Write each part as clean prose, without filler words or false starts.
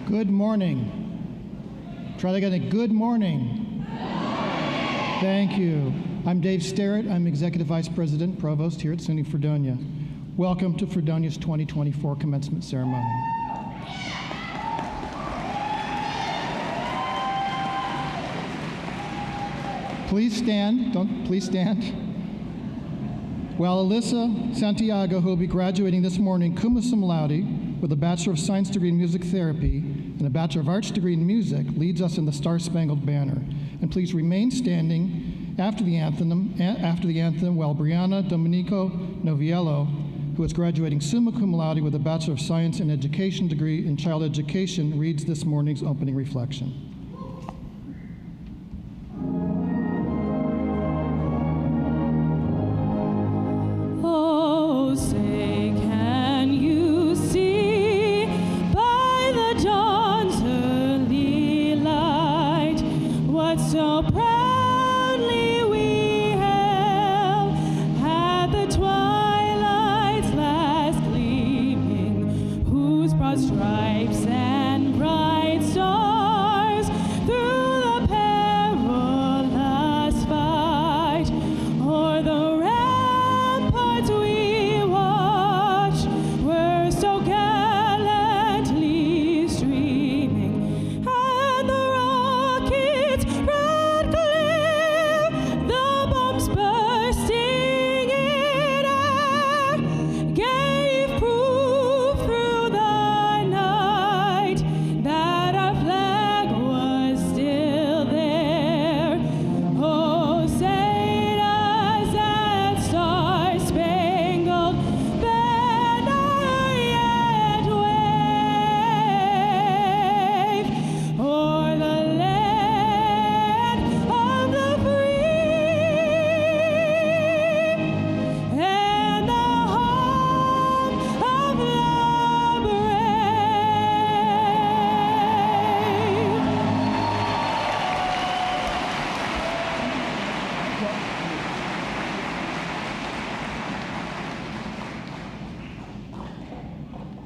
Good morning. Try that again. Good morning. Thank you. I'm Dave Sterrett. I'm Executive Vice President, Provost here at SUNY Fredonia. Welcome to Fredonia's 2024 commencement ceremony. Please stand. Please stand. Well, Alyssa Santiago, who will be graduating this morning cum laude with a Bachelor of Science degree in Music Therapy and a Bachelor of Arts degree in Music, leads us in the Star-Spangled Banner. And please remain standing after the anthem while Brianna Domenico Noviello, who is graduating summa cum laude with a Bachelor of Science and Education degree in Child Education, reads this morning's opening reflection.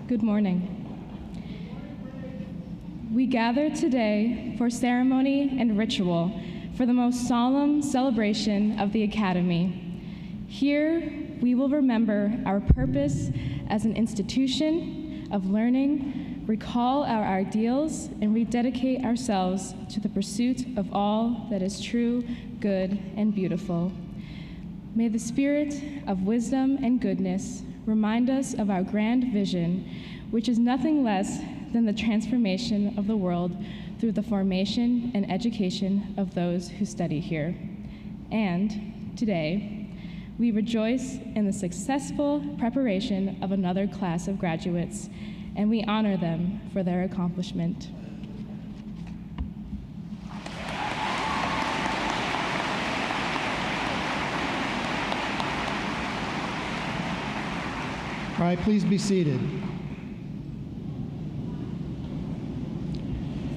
Good morning. We gather today for ceremony and ritual for the most solemn celebration of the Academy. Here, we will remember our purpose as an institution of learning, recall our ideals, and rededicate ourselves to the pursuit of all that is true, good, and beautiful. May the spirit of wisdom and goodness remind us of our grand vision, which is nothing less than the transformation of the world through the formation and education of those who study here. And today, we rejoice in the successful preparation of another class of graduates, and we honor them for their accomplishment. All right, please be seated.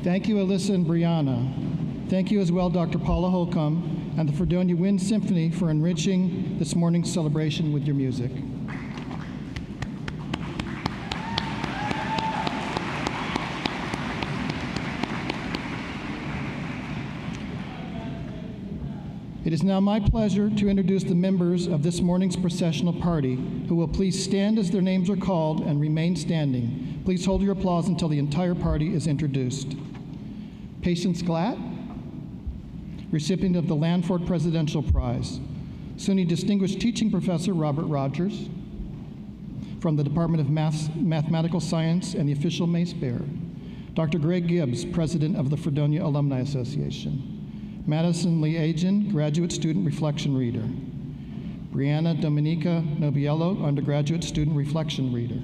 Thank you, Alyssa and Brianna. Thank you as well, Dr. Paula Holcomb and the Fredonia Wind Symphony for enriching this morning's celebration with your music. It is now my pleasure to introduce the members of this morning's processional party, who will please stand as their names are called and remain standing. Please hold your applause until the entire party is introduced. Patience Glatt, recipient of the Lanford Presidential Prize. SUNY Distinguished Teaching Professor Robert Rogers, from the Department of Mathematical Science and the official Mace Bearer. Dr. Greg Gibbs, President of the Fredonia Alumni Association. Madison Lee Agen, Graduate Student Reflection Reader. Brianna Domenica Nobiello, Undergraduate Student Reflection Reader.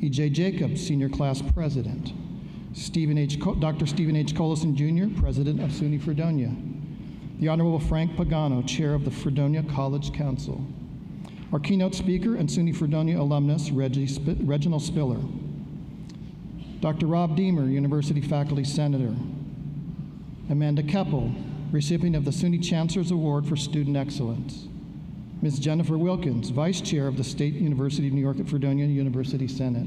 E.J. Jacobs, Senior Class President. Dr. Stephen H. Collison, Jr., President of SUNY Fredonia. The Honorable Frank Pagano, Chair of the Fredonia College Council. Our keynote speaker and SUNY Fredonia alumnus, Reginald Spiller. Dr. Rob Deemer, University Faculty Senator. Amanda Keppel, recipient of the SUNY Chancellor's Award for Student Excellence. Ms. Jennifer Wilkins, Vice Chair of the State University of New York at Fredonia University Senate.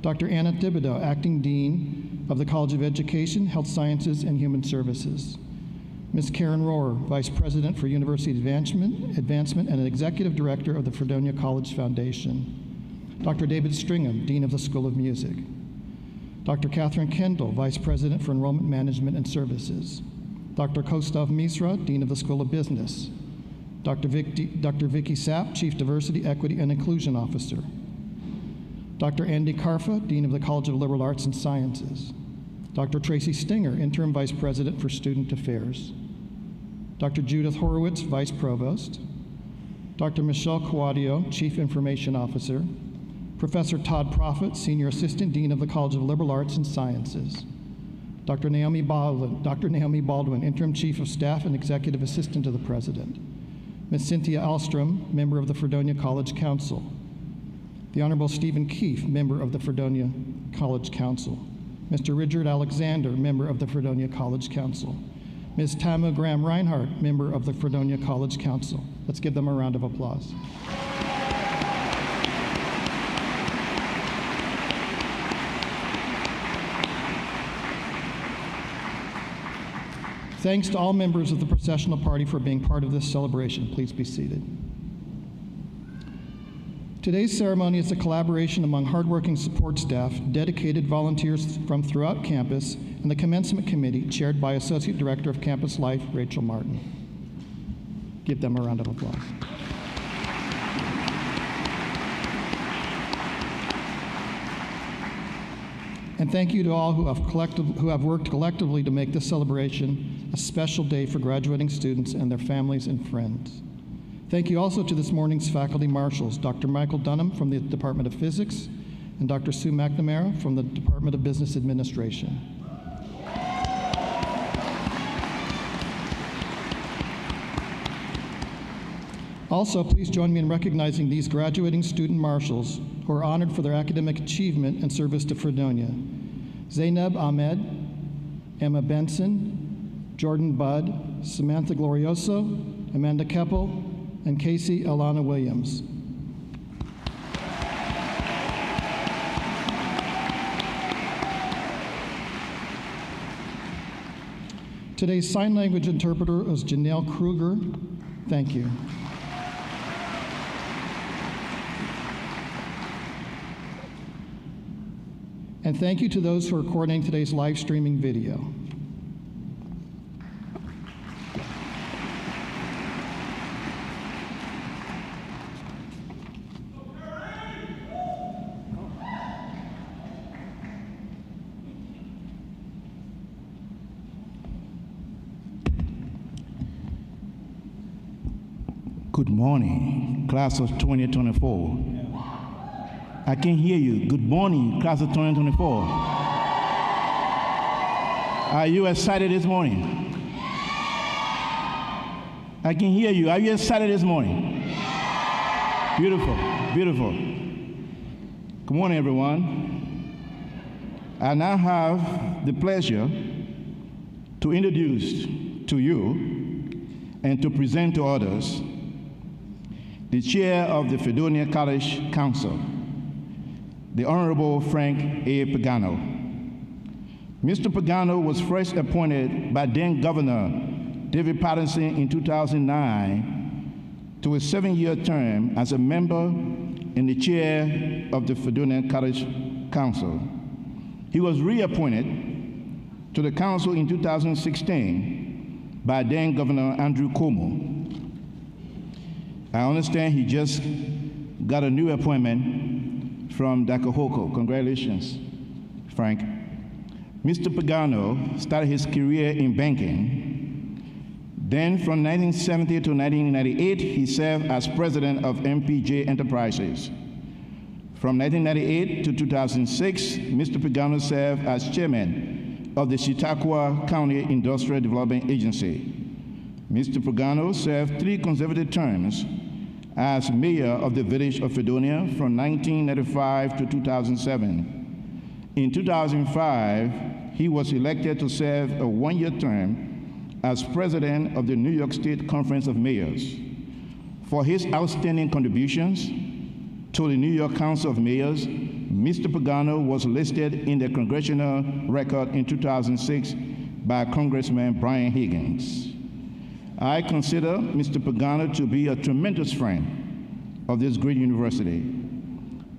Dr. Anna Thibodeau, Acting Dean of the College of Education, Health Sciences, and Human Services. Ms. Karen Rohrer, Vice President for University Advancement and Executive Director of the Fredonia College Foundation. Dr. David Stringham, Dean of the School of Music. Dr. Catherine Kendall, Vice President for Enrollment Management and Services. Dr. Kostov Misra, Dean of the School of Business. Dr. Vicky Sapp, Chief Diversity, Equity, and Inclusion Officer. Dr. Andy Karfa, Dean of the College of Liberal Arts and Sciences. Dr. Tracy Stinger, Interim Vice President for Student Affairs. Dr. Judith Horowitz, Vice Provost. Dr. Michelle Quadio, Chief Information Officer. Professor Todd Proffitt, Senior Assistant Dean of the College of Liberal Arts and Sciences. Dr. Naomi Baldwin, Interim Chief of Staff and Executive Assistant to the President. Ms. Cynthia Alstrom, Member of the Fredonia College Council. The Honorable Stephen Keefe, Member of the Fredonia College Council. Mr. Richard Alexander, Member of the Fredonia College Council. Ms. Tamu Graham Reinhardt, Member of the Fredonia College Council. Let's give them a round of applause. Thanks to all members of the processional party for being part of this celebration. Please be seated. Today's ceremony is a collaboration among hardworking support staff, dedicated volunteers from throughout campus, and the Commencement Committee, chaired by Associate Director of Campus Life, Rachel Martin. Give them a round of applause. And thank you to all who have worked collectively to make this celebration a special day for graduating students and their families and friends. Thank you also to this morning's faculty marshals, Dr. Michael Dunham from the Department of Physics and Dr. Sue McNamara from the Department of Business Administration. Also, please join me in recognizing these graduating student marshals who are honored for their academic achievement and service to Fredonia. Zainab Ahmed, Emma Benson, Jordan Budd, Samantha Glorioso, Amanda Keppel, and Casey Alana Williams. Today's sign language interpreter is Janelle Kruger. Thank you. And thank you to those who are coordinating today's live streaming video. Good morning, class of 2024. I can hear you. Good morning, class of 2024. Are you excited this morning? I can hear you. Are you excited this morning? Beautiful, beautiful. Good morning, everyone. I now have the pleasure to introduce to you and to present to others the chair of the Fredonia College Council, the Honorable Frank A. Pagano. Mr. Pagano was first appointed by then Governor David Patterson in 2009 to a 7-year term as a member and the chair of the Fredonia College Council. He was reappointed to the council in 2016 by then Governor Andrew Cuomo. I understand he just got a new appointment from Dakahoko. Congratulations, Frank. Mr. Pagano started his career in banking. Then from 1970 to 1998, he served as president of MPJ Enterprises. From 1998 to 2006, Mr. Pagano served as chairman of the Chautauqua County Industrial Development Agency. Mr. Pagano served 3 consecutive terms as mayor of the village of Fredonia from 1995 to 2007. In 2005, he was elected to serve a 1-year term as president of the New York State Conference of Mayors. For his outstanding contributions to the New York Council of Mayors, Mr. Pagano was listed in the congressional record in 2006 by Congressman Brian Higgins. I consider Mr. Pagano to be a tremendous friend of this great university.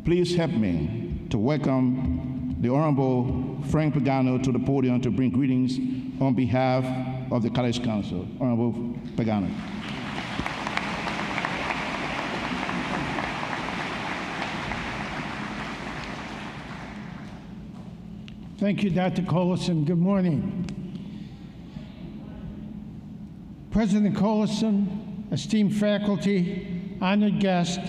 Please help me to welcome the Honorable Frank Pagano to the podium to bring greetings on behalf of the College Council. Honorable Pagano. Thank you, Dr. Collison. Good morning. President Collison, esteemed faculty, honored guests,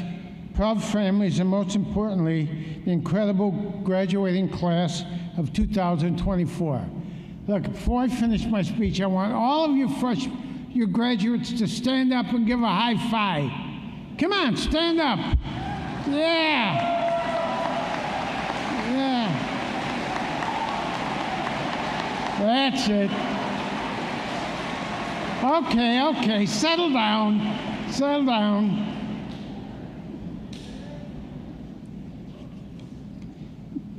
proud families, and most importantly, the incredible graduating class of 2024. Look, before I finish my speech, I want all of you graduates to stand up and give a high five. Come on, stand up. Yeah. Yeah. That's it. Okay, settle down. Settle down.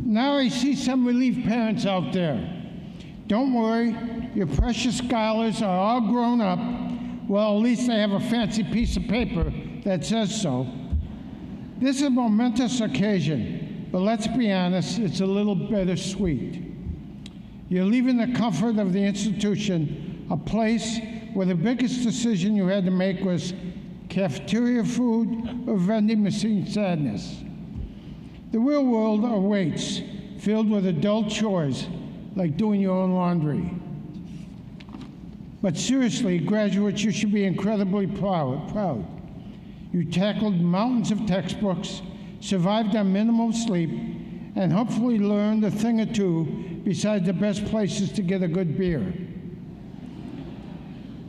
Now I see some relieved parents out there. Don't worry, your precious scholars are all grown up. Well, at least they have a fancy piece of paper that says so. This is a momentous occasion, but let's be honest, it's a little bittersweet. You're leaving the comfort of the institution, a place where the biggest decision you had to make was cafeteria food or vending machine sadness. The real world awaits, filled with adult chores like doing your own laundry. But seriously, graduates, you should be incredibly proud. You tackled mountains of textbooks, survived on minimal sleep, and hopefully learned a thing or two besides the best places to get a good beer.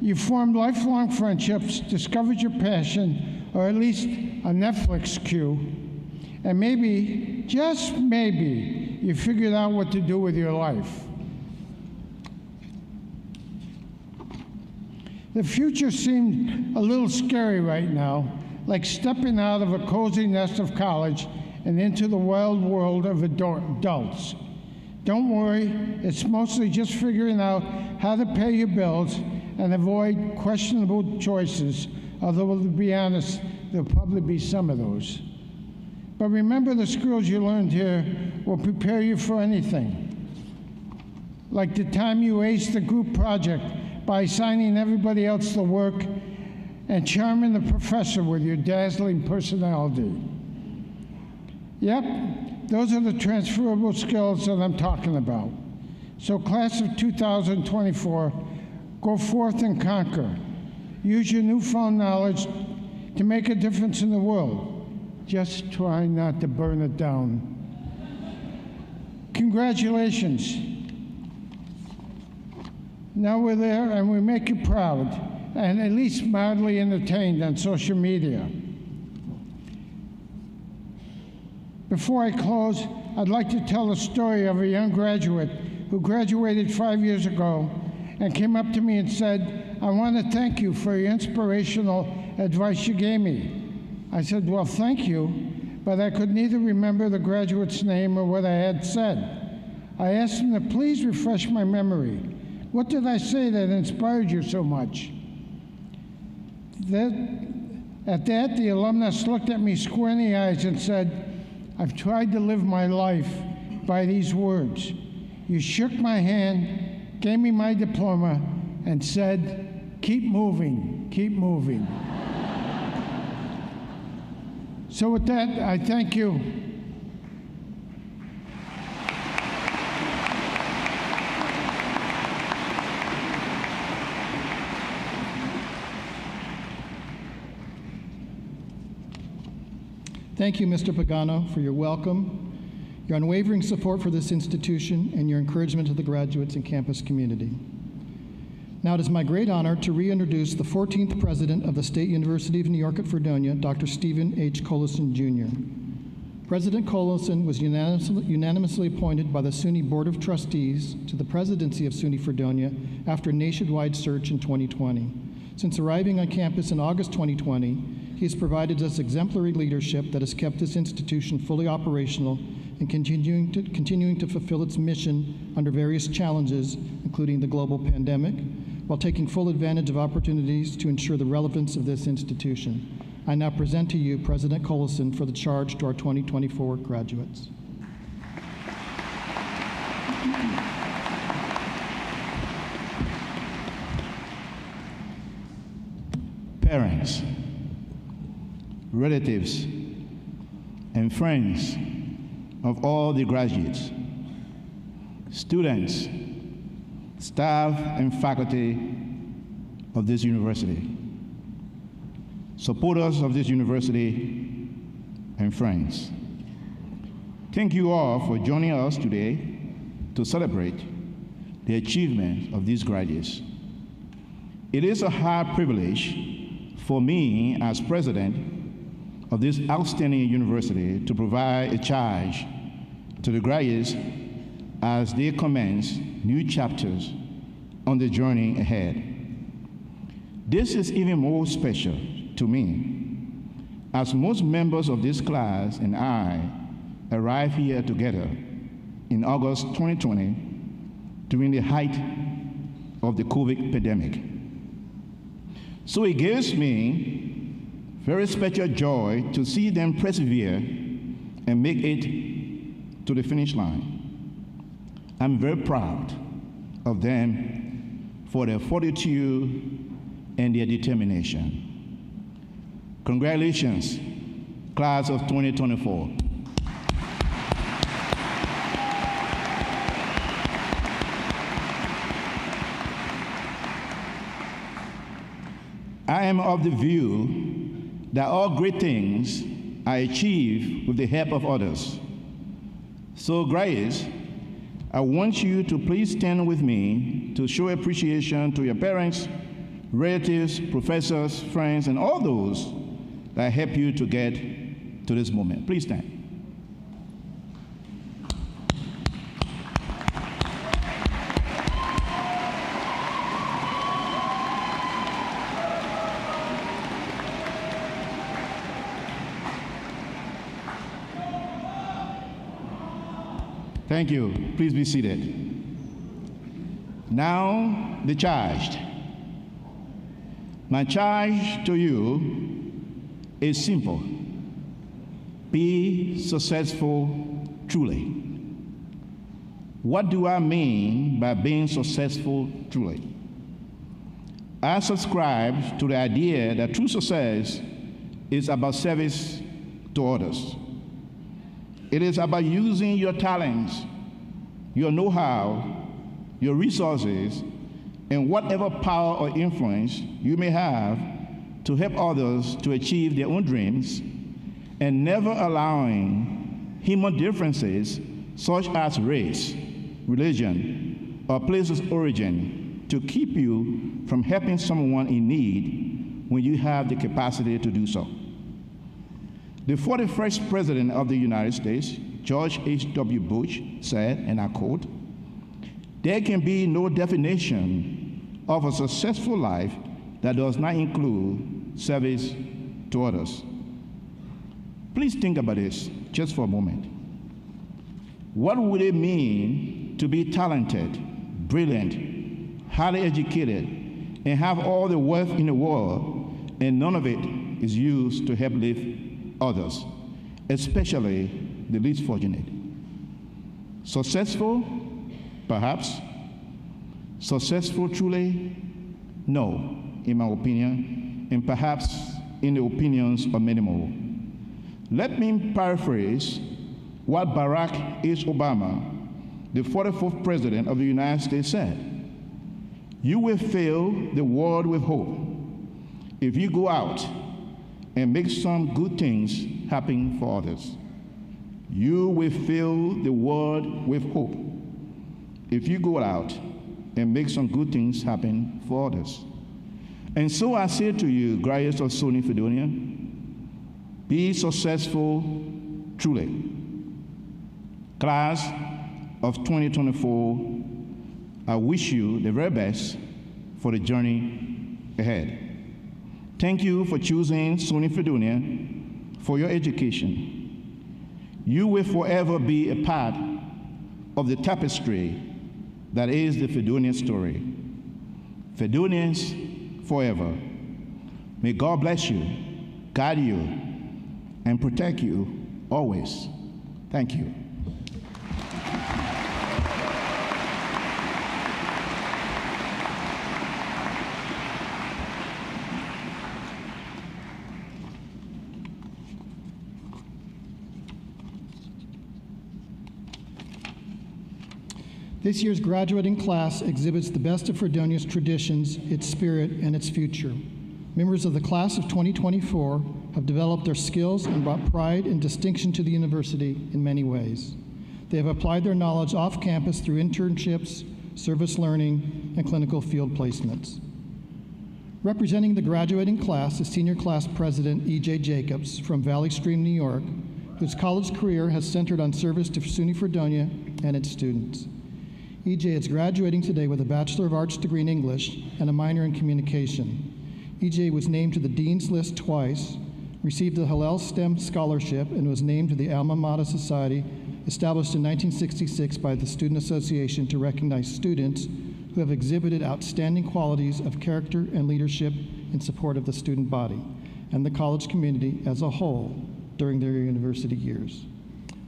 You formed lifelong friendships, discovered your passion, or at least a Netflix queue, and maybe, just maybe, you figured out what to do with your life. The future seemed a little scary right now, like stepping out of a cozy nest of college and into the wild world of adults. Don't worry, it's mostly just figuring out how to pay your bills and avoid questionable choices, although to be honest, there'll probably be some of those. But remember, the skills you learned here will prepare you for anything. Like the time you aced the group project by assigning everybody else the work and charming the professor with your dazzling personality. Yep, those are the transferable skills that I'm talking about. So class of 2024, go forth and conquer. Use your newfound knowledge to make a difference in the world. Just try not to burn it down. Congratulations. Now we're there and we make you proud and at least mildly entertained on social media. Before I close, I'd like to tell the story of a young graduate who graduated 5 years ago and came up to me and said, "I want to thank you for your inspirational advice you gave me." I said, "Well, thank you," but I could neither remember the graduate's name or what I had said. I asked him to please refresh my memory. What did I say that inspired you so much? At that, the alumnus looked at me square in the eyes and said, "I've tried to live my life by these words. You shook my hand, gave me my diploma, and said, 'Keep moving, keep moving.'" So with that, I thank you. Thank you, Mr. Pagano, for your welcome, your unwavering support for this institution, and your encouragement to the graduates and campus community. Now it is my great honor to reintroduce the 14th president of the State University of New York at Fredonia, Dr. Stephen H. Collison, Jr. President Collison was unanimously appointed by the SUNY Board of Trustees to the presidency of SUNY Fredonia after a nationwide search in 2020. Since arriving on campus in August 2020, he has provided us exemplary leadership that has kept this institution fully operational and continuing to fulfill its mission under various challenges, including the global pandemic, while taking full advantage of opportunities to ensure the relevance of this institution. I now present to you President Collison for the charge to our 2024 graduates. Parents, relatives, and friends of all the graduates, students, staff, and faculty of this university, supporters of this university, and friends. Thank you all for joining us today to celebrate the achievements of these graduates. It is a high privilege for me as president of this outstanding university to provide a charge to the graduates as they commence new chapters on the journey ahead. This is even more special to me, as most members of this class and I arrived here together in August 2020 during the height of the COVID pandemic. So it gives me very special joy to see them persevere and make it to the finish line. I'm very proud of them for their fortitude and their determination. Congratulations, class of 2024. I am of the view that all great things are achieved with the help of others. So, graduates, I want you to please stand with me to show appreciation to your parents, relatives, professors, friends, and all those that help you to get to this moment. Please stand. Thank you. Please be seated. Now, the charge. My charge to you is simple. Be successful truly. What do I mean by being successful truly? I subscribe to the idea that true success is about service to others. It is about using your talents, your know-how, your resources, and whatever power or influence you may have to help others to achieve their own dreams, and never allowing human differences such as race, religion, or place of origin to keep you from helping someone in need when you have the capacity to do so. The 41st President of the United States, George H.W. Bush, said, and I quote, "There can be no definition of a successful life that does not include service to others." Please think about this just for a moment. What would it mean to be talented, brilliant, highly educated, and have all the wealth in the world, and none of it is used to help lift others, especially the least fortunate? Successful? Perhaps. Successful truly? No, in my opinion, and perhaps in the opinions of many more. Let me paraphrase what Barack H. Obama, the 44th President of the United States, said. You will fill the world with hope if you go out and make some good things happen for others. You will fill the world with hope if you go out and make some good things happen for others. And so I say to you, graduates of SUNY Fredonia, be successful truly. Class of 2024, I wish you the very best for the journey ahead. Thank you for choosing SUNY Fredonia for your education. You will forever be a part of the tapestry that is the Fredonia story. Fredonians forever. May God bless you, guide you, and protect you always. Thank you. This year's graduating class exhibits the best of Fredonia's traditions, its spirit, and its future. Members of the class of 2024 have developed their skills and brought pride and distinction to the university in many ways. They have applied their knowledge off campus through internships, service learning, and clinical field placements. Representing the graduating class is Senior Class President E.J. Jacobs from Valley Stream, New York, whose college career has centered on service to SUNY Fredonia and its students. EJ is graduating today with a Bachelor of Arts degree in English and a minor in communication. EJ was named to the Dean's List twice, received the Hillel STEM Scholarship, and was named to the Alma Mater Society, established in 1966 by the Student Association to recognize students who have exhibited outstanding qualities of character and leadership in support of the student body and the college community as a whole during their university years.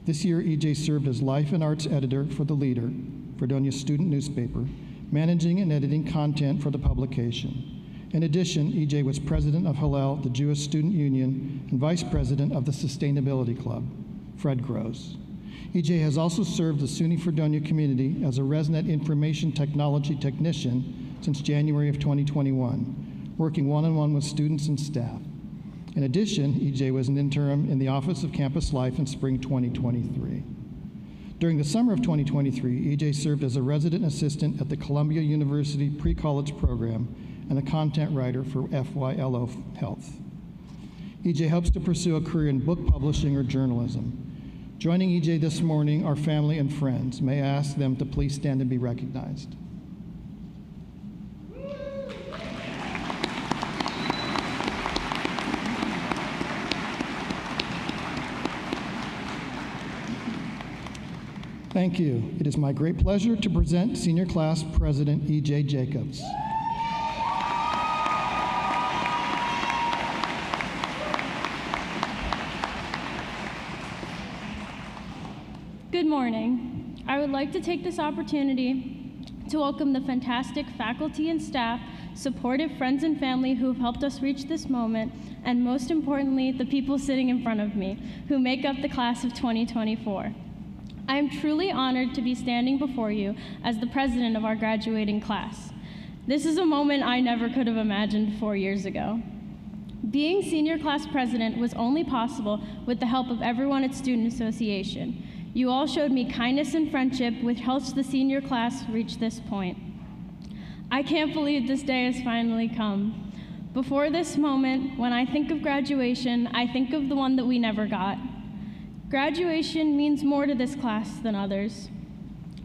This year, EJ served as Life and Arts Editor for The Leader, Fredonia's student newspaper, managing and editing content for the publication. In addition, EJ was president of Hillel, the Jewish Student Union, and vice president of the Sustainability Club, Fred Gross. EJ has also served the SUNY Fredonia community as a resident information technology technician since January of 2021, working one-on-one with students and staff. In addition, EJ was an interim in the Office of Campus Life in spring 2023. During the summer of 2023, EJ served as a resident assistant at the Columbia University Pre-College Program and a content writer for FYLO Health. EJ hopes to pursue a career in book publishing or journalism. Joining EJ this morning are family and friends. May I ask them to please stand and be recognized. Thank you. It is my great pleasure to present Senior Class President E.J. Jacobs. Good morning. I would like to take this opportunity to welcome the fantastic faculty and staff, supportive friends and family who have helped us reach this moment, and most importantly, the people sitting in front of me who make up the class of 2024. I am truly honored to be standing before you as the president of our graduating class. This is a moment I never could have imagined 4 years ago. Being senior class president was only possible with the help of everyone at Student Association. You all showed me kindness and friendship, which helps the senior class reach this point. I can't believe this day has finally come. Before this moment, when I think of graduation, I think of the one that we never got. Graduation means more to this class than others.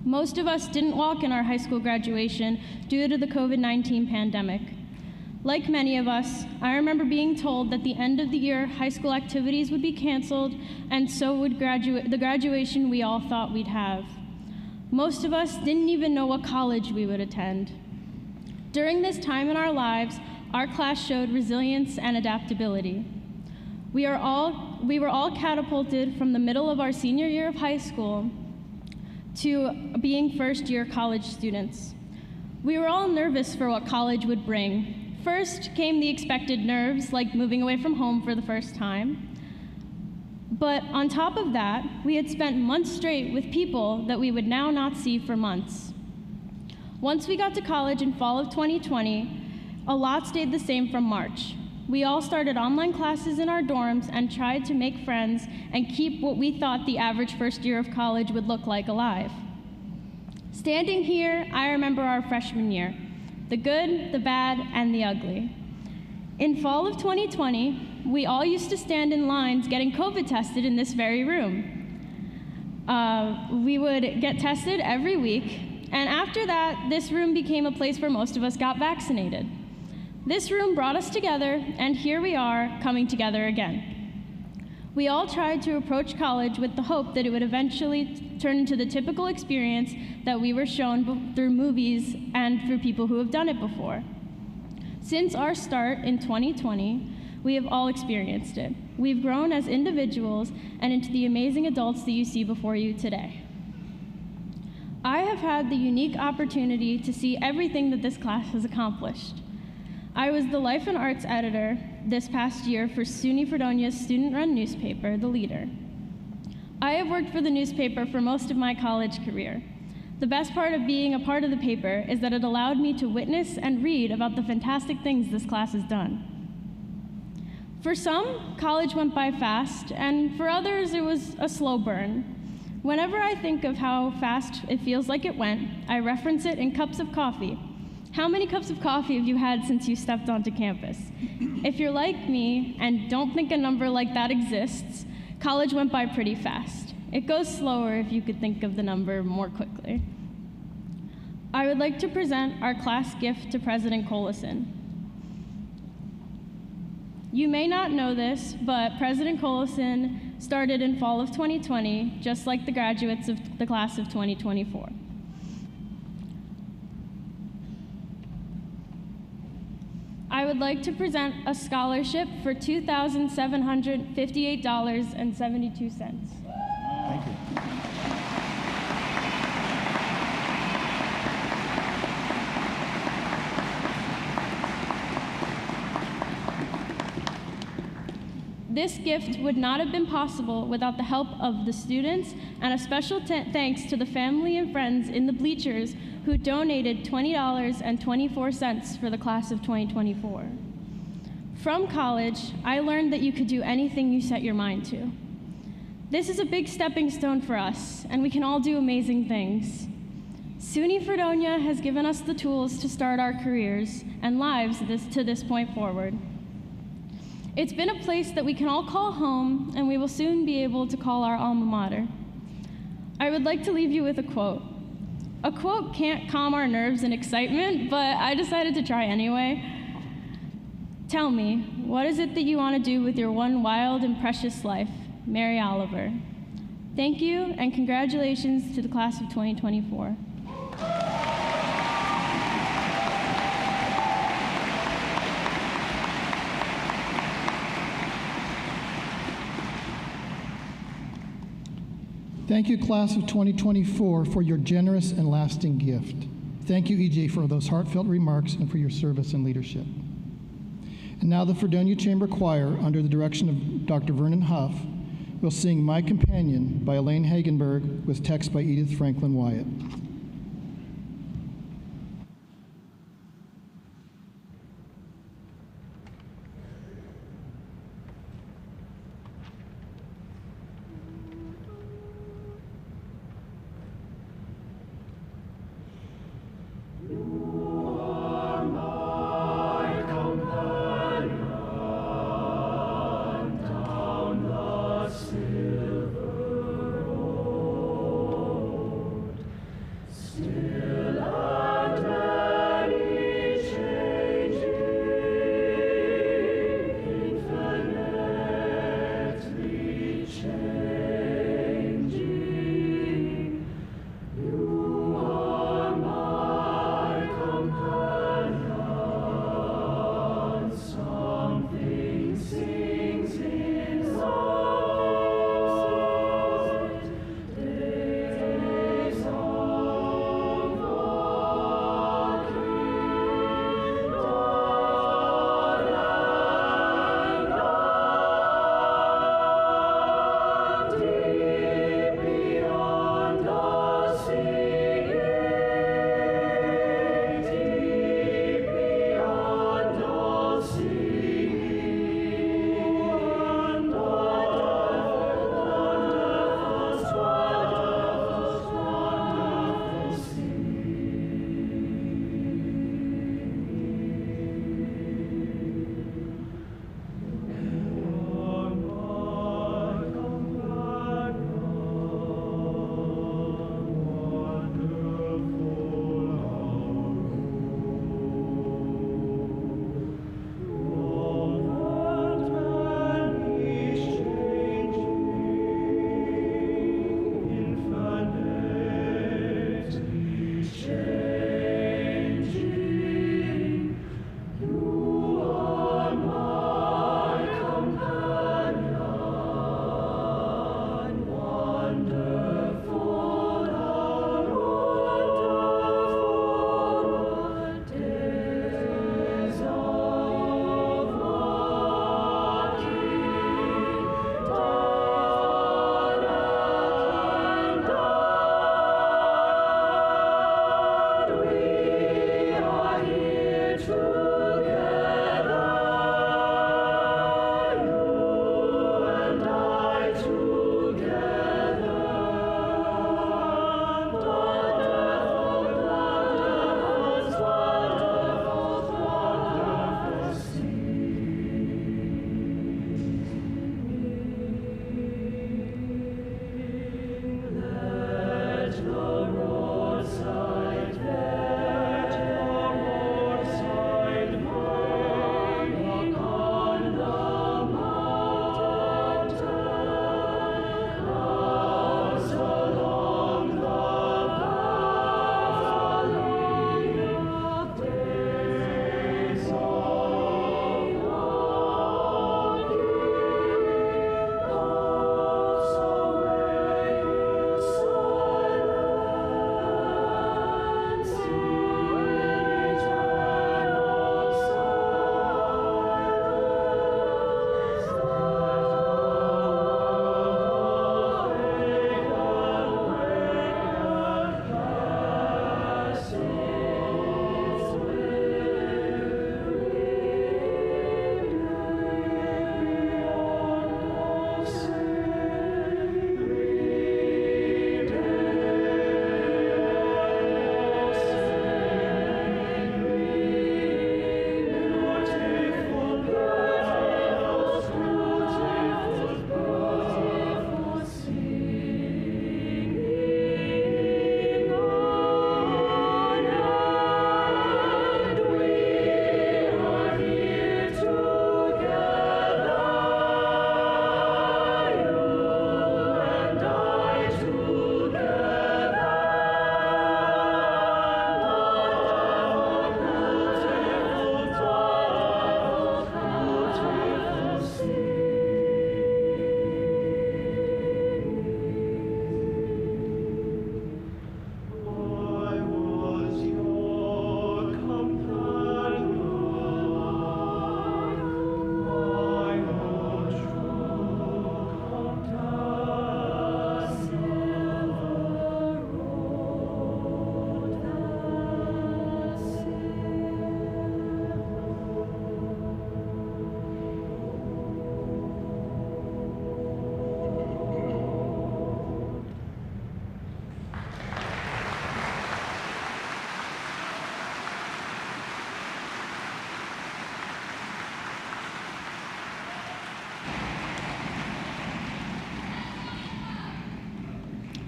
Most of us didn't walk in our high school graduation due to the COVID-19 pandemic. Like many of us, I remember being told that the end of the year high school activities would be canceled, and so would the graduation we all thought we'd have. Most of us didn't even know what college we would attend. During this time in our lives, our class showed resilience and adaptability. We were all catapulted from the middle of our senior year of high school to being first-year college students. We were all nervous for what college would bring. First came the expected nerves, like moving away from home for the first time. But on top of that, we had spent months straight with people that we would now not see for months. Once we got to college in fall of 2020, a lot stayed the same from March. We all started online classes in our dorms and tried to make friends and keep what we thought the average first year of college would look like alive. Standing here, I remember our freshman year, the good, the bad, and the ugly. In fall of 2020, we all used to stand in lines getting COVID tested in this very room. We would get tested every week, and after that, this room became a place where most of us got vaccinated. This room brought us together, and here we are, coming together again. We all tried to approach college with the hope that it would eventually turn into the typical experience that we were shown through movies and through people who have done it before. Since our start in 2020, we have all experienced it. We've grown as individuals and into the amazing adults that you see before you today. I have had the unique opportunity to see everything that this class has accomplished. I was the Life and Arts editor this past year for SUNY Fredonia's student-run newspaper, The Leader. I have worked for the newspaper for most of my college career. The best part of being a part of the paper is that it allowed me to witness and read about the fantastic things this class has done. For some, college went by fast, and for others, it was a slow burn. Whenever I think of how fast it feels like it went, I reference it in cups of coffee. How many cups of coffee have you had since you stepped onto campus? If you're like me and don't think a number like that exists, college went by pretty fast. It goes slower if you could think of the number more quickly. I would like to present our class gift to President Collison. You may not know this, but President Collison started in fall of 2020, just like the graduates of the class of 2024. I would like to present a scholarship for $2,758.72. Thank you. This gift would not have been possible without the help of the students, and a special thanks to the family and friends in the bleachers who donated $20.24 for the class of 2024. From college, I learned that you could do anything you set your mind to. This is a big stepping stone for us, and we can all do amazing things. SUNY Fredonia has given us the tools to start our careers and lives to this point forward. It's been a place that we can all call home, and we will soon be able to call our alma mater. I would like to leave you with a quote. A quote can't calm our nerves and excitement, but I decided to try anyway. Tell me, what is it that you want to do with your one wild and precious life? Mary Oliver. Thank you, and congratulations to the class of 2024. Thank you, class of 2024, for your generous and lasting gift. Thank you, EJ, for those heartfelt remarks and for your service and leadership. And now the Fredonia Chamber Choir, under the direction of Dr. Vernon Huff, will sing My Companion by Elaine Hagenberg with text by Edith Franklin Wyatt.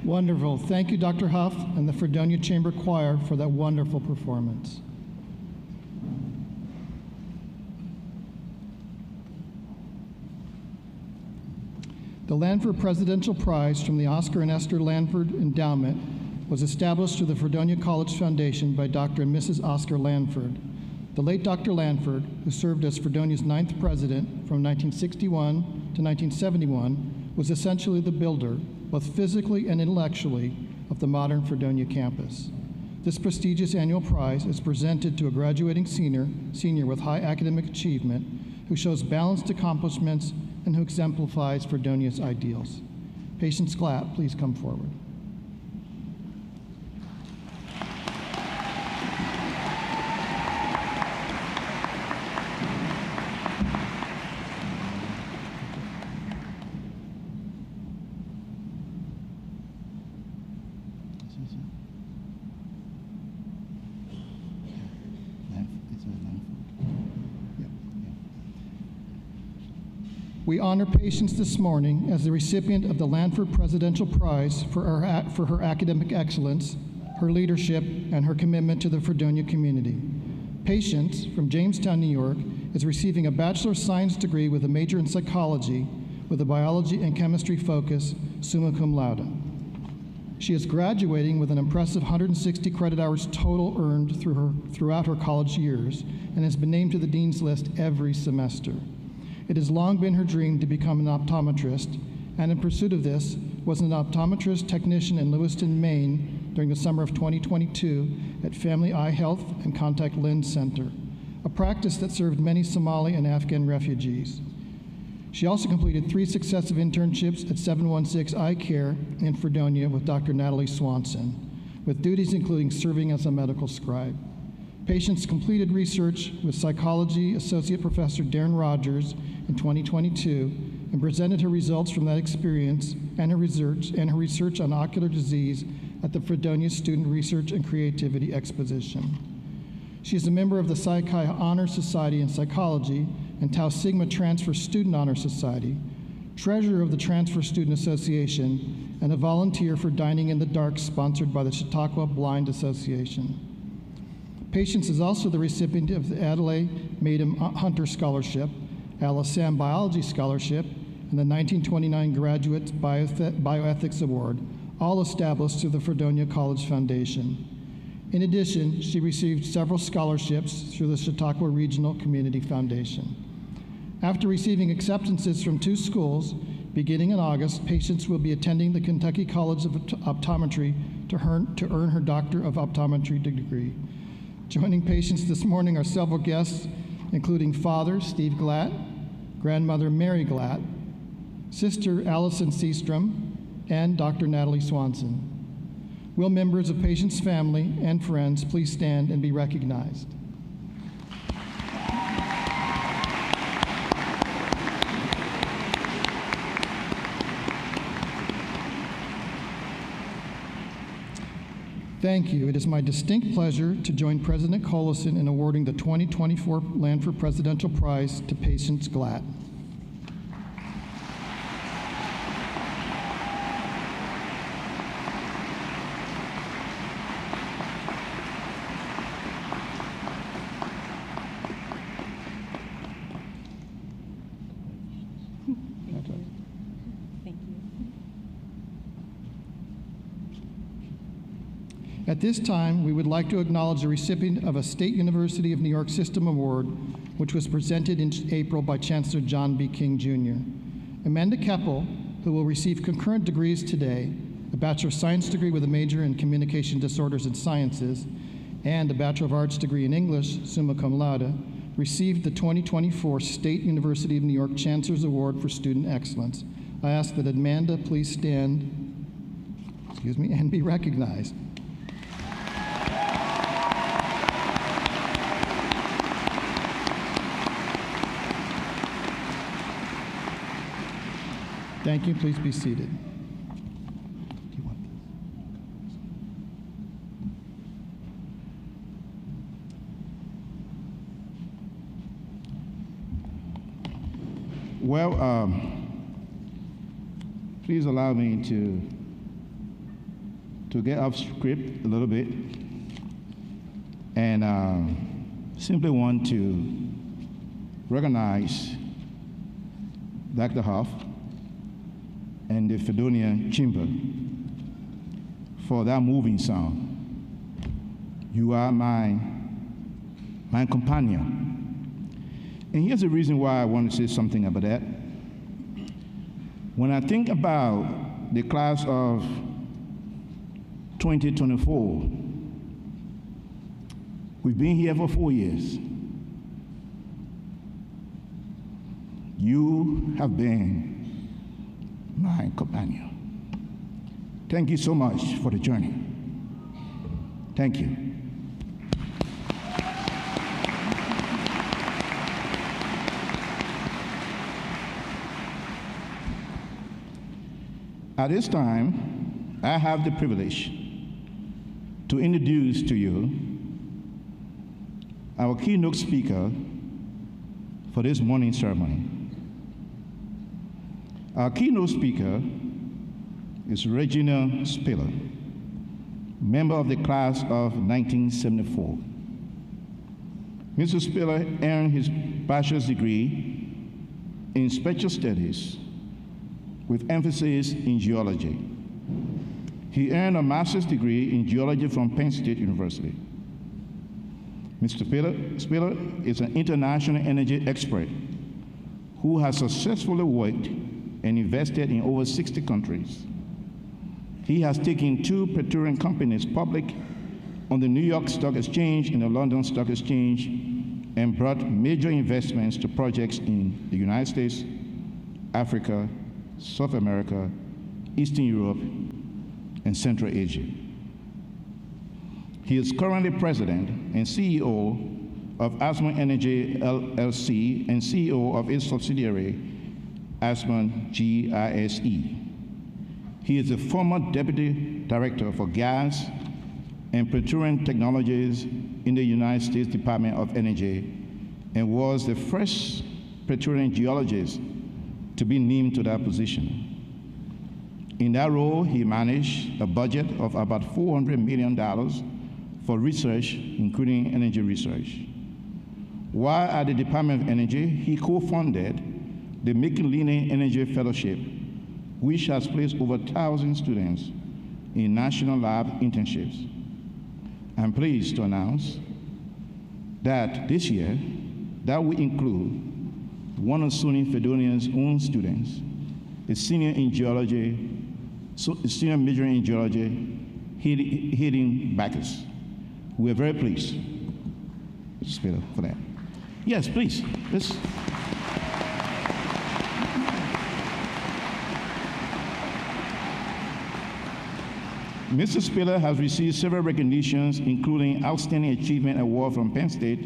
Wonderful. Thank you, Dr. Huff and the Fredonia Chamber Choir for that wonderful performance. The Lanford Presidential Prize from the Oscar and Esther Lanford Endowment was established through the Fredonia College Foundation by Dr. and Mrs. Oscar Lanford. The late Dr. Lanford, who served as Fredonia's 9th president from 1961 to 1971, was essentially the builder, both physically and intellectually, of the modern Fredonia campus. This prestigious annual prize is presented to a graduating senior with high academic achievement who shows balanced accomplishments and who exemplifies Fredonia's ideals. Patience Glatt, please come forward. We honor Patience this morning as the recipient of the Lanford Presidential Prize for her academic excellence, her leadership, and her commitment to the Fredonia community. Patience, from Jamestown, New York, is receiving a Bachelor of Science degree with a major in psychology with a biology and chemistry focus, summa cum laude. She is graduating with an impressive 160 credit hours total earned throughout her college years and has been named to the Dean's List every semester. It has long been her dream to become an optometrist, and in pursuit of this, was an optometrist technician in Lewiston, Maine during the summer of 2022 at Family Eye Health and Contact Lens Center, a practice that served many Somali and Afghan refugees. She also completed 3 successive internships at 716 Eye Care in Fredonia with Dr. Natalie Swanson, with duties including serving as a medical scribe. Patience completed research with Psychology Associate Professor Darren Rogers in 2022 and presented her results from that experience and her research on ocular disease at the Fredonia Student Research and Creativity Exposition. She is a member of the Psi Chi Honor Society in Psychology and Tau Sigma Transfer Student Honor Society, treasurer of the Transfer Student Association, and a volunteer for Dining in the Dark sponsored by the Chautauqua Blind Association. Patience is also the recipient of the Adelaide Madam Hunter Scholarship, Alice Sam Biology Scholarship, and the 1929 Graduate Bioethics Award, all established through the Fredonia College Foundation. In addition, she received several scholarships through the Chautauqua Regional Community Foundation. After receiving acceptances from 2 schools, beginning in August, Patience will be attending the Kentucky College of Optometry to earn her Doctor of Optometry degree. Joining Patience this morning are several guests, including Father Steve Glatt, Grandmother Mary Glatt, Sister Allison Seastrom, and Dr. Natalie Swanson. Will members of Patience's family and friends please stand and be recognized? Thank you. It is my distinct pleasure to join President Collison in awarding the 2024 Lanford Presidential Prize to Patience Glatt. At this time, we would like to acknowledge the recipient of a State University of New York System Award, which was presented in April by Chancellor John B. King, Jr. Amanda Keppel, who will receive concurrent degrees today, a Bachelor of Science degree with a major in Communication Disorders and Sciences, and a Bachelor of Arts degree in English, summa cum laude, received the 2024 State University of New York Chancellor's Award for Student Excellence. I ask that Amanda please stand, and be recognized. Thank you. Please be seated. Do you want this? Well, please allow me to to get off script a little bit and simply want to recognize Dr. Huff and the Fredonia Chamber for that moving song. You are my companion. And here's the reason why I want to say something about that. When I think about the class of 2024, we've been here for 4 years. You have been my companion. Thank you so much for the journey. Thank you. At this time, I have the privilege to introduce to you our keynote speaker for this morning's ceremony. Our keynote speaker is Regina Spiller, member of the class of 1974. Mr. Spiller earned his bachelor's degree in special studies with emphasis in geology. He earned a master's degree in geology from Penn State University. Mr. Spiller is an international energy expert who has successfully worked and invested in over 60 countries. He has taken 2 petroleum companies public on the New York Stock Exchange and the London Stock Exchange and brought major investments to projects in the United States, Africa, South America, Eastern Europe, and Central Asia. He is currently president and CEO of Aspen Energy LLC and CEO of its subsidiary, Aspen GISE. He is a former deputy director for gas and petroleum technologies in the United States Department of Energy and was the first petroleum geologist to be named to that position. In that role, he managed a budget of about $400 million for research, including energy research. While at the Department of Energy, he co-founded the Making Lean Energy Fellowship, which has placed over 1,000 students in national lab internships. I'm pleased to announce that this year, that will include one of SUNY Fredonia's own students, a senior in geology, a senior majoring in geology, Hayden Backus. We're very pleased, Mr. Spiller, for that. Yes, please. Mr. Spiller has received several recognitions, including Outstanding Achievement Award from Penn State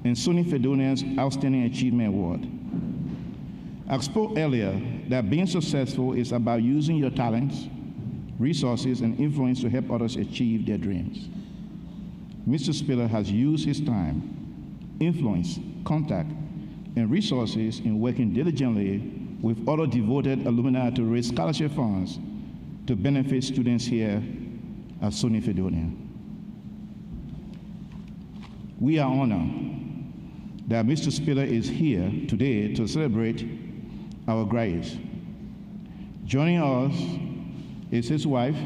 and SUNY Fredonia's Outstanding Achievement Award. I spoke earlier that being successful is about using your talents, resources, and influence to help others achieve their dreams. Mr. Spiller has used his time, influence, contact, and resources in working diligently with other devoted alumni to raise scholarship funds to benefit students here at SUNY Fredonia. We are honored that Mr. Spiller is here today to celebrate our graduates. Joining us is his wife,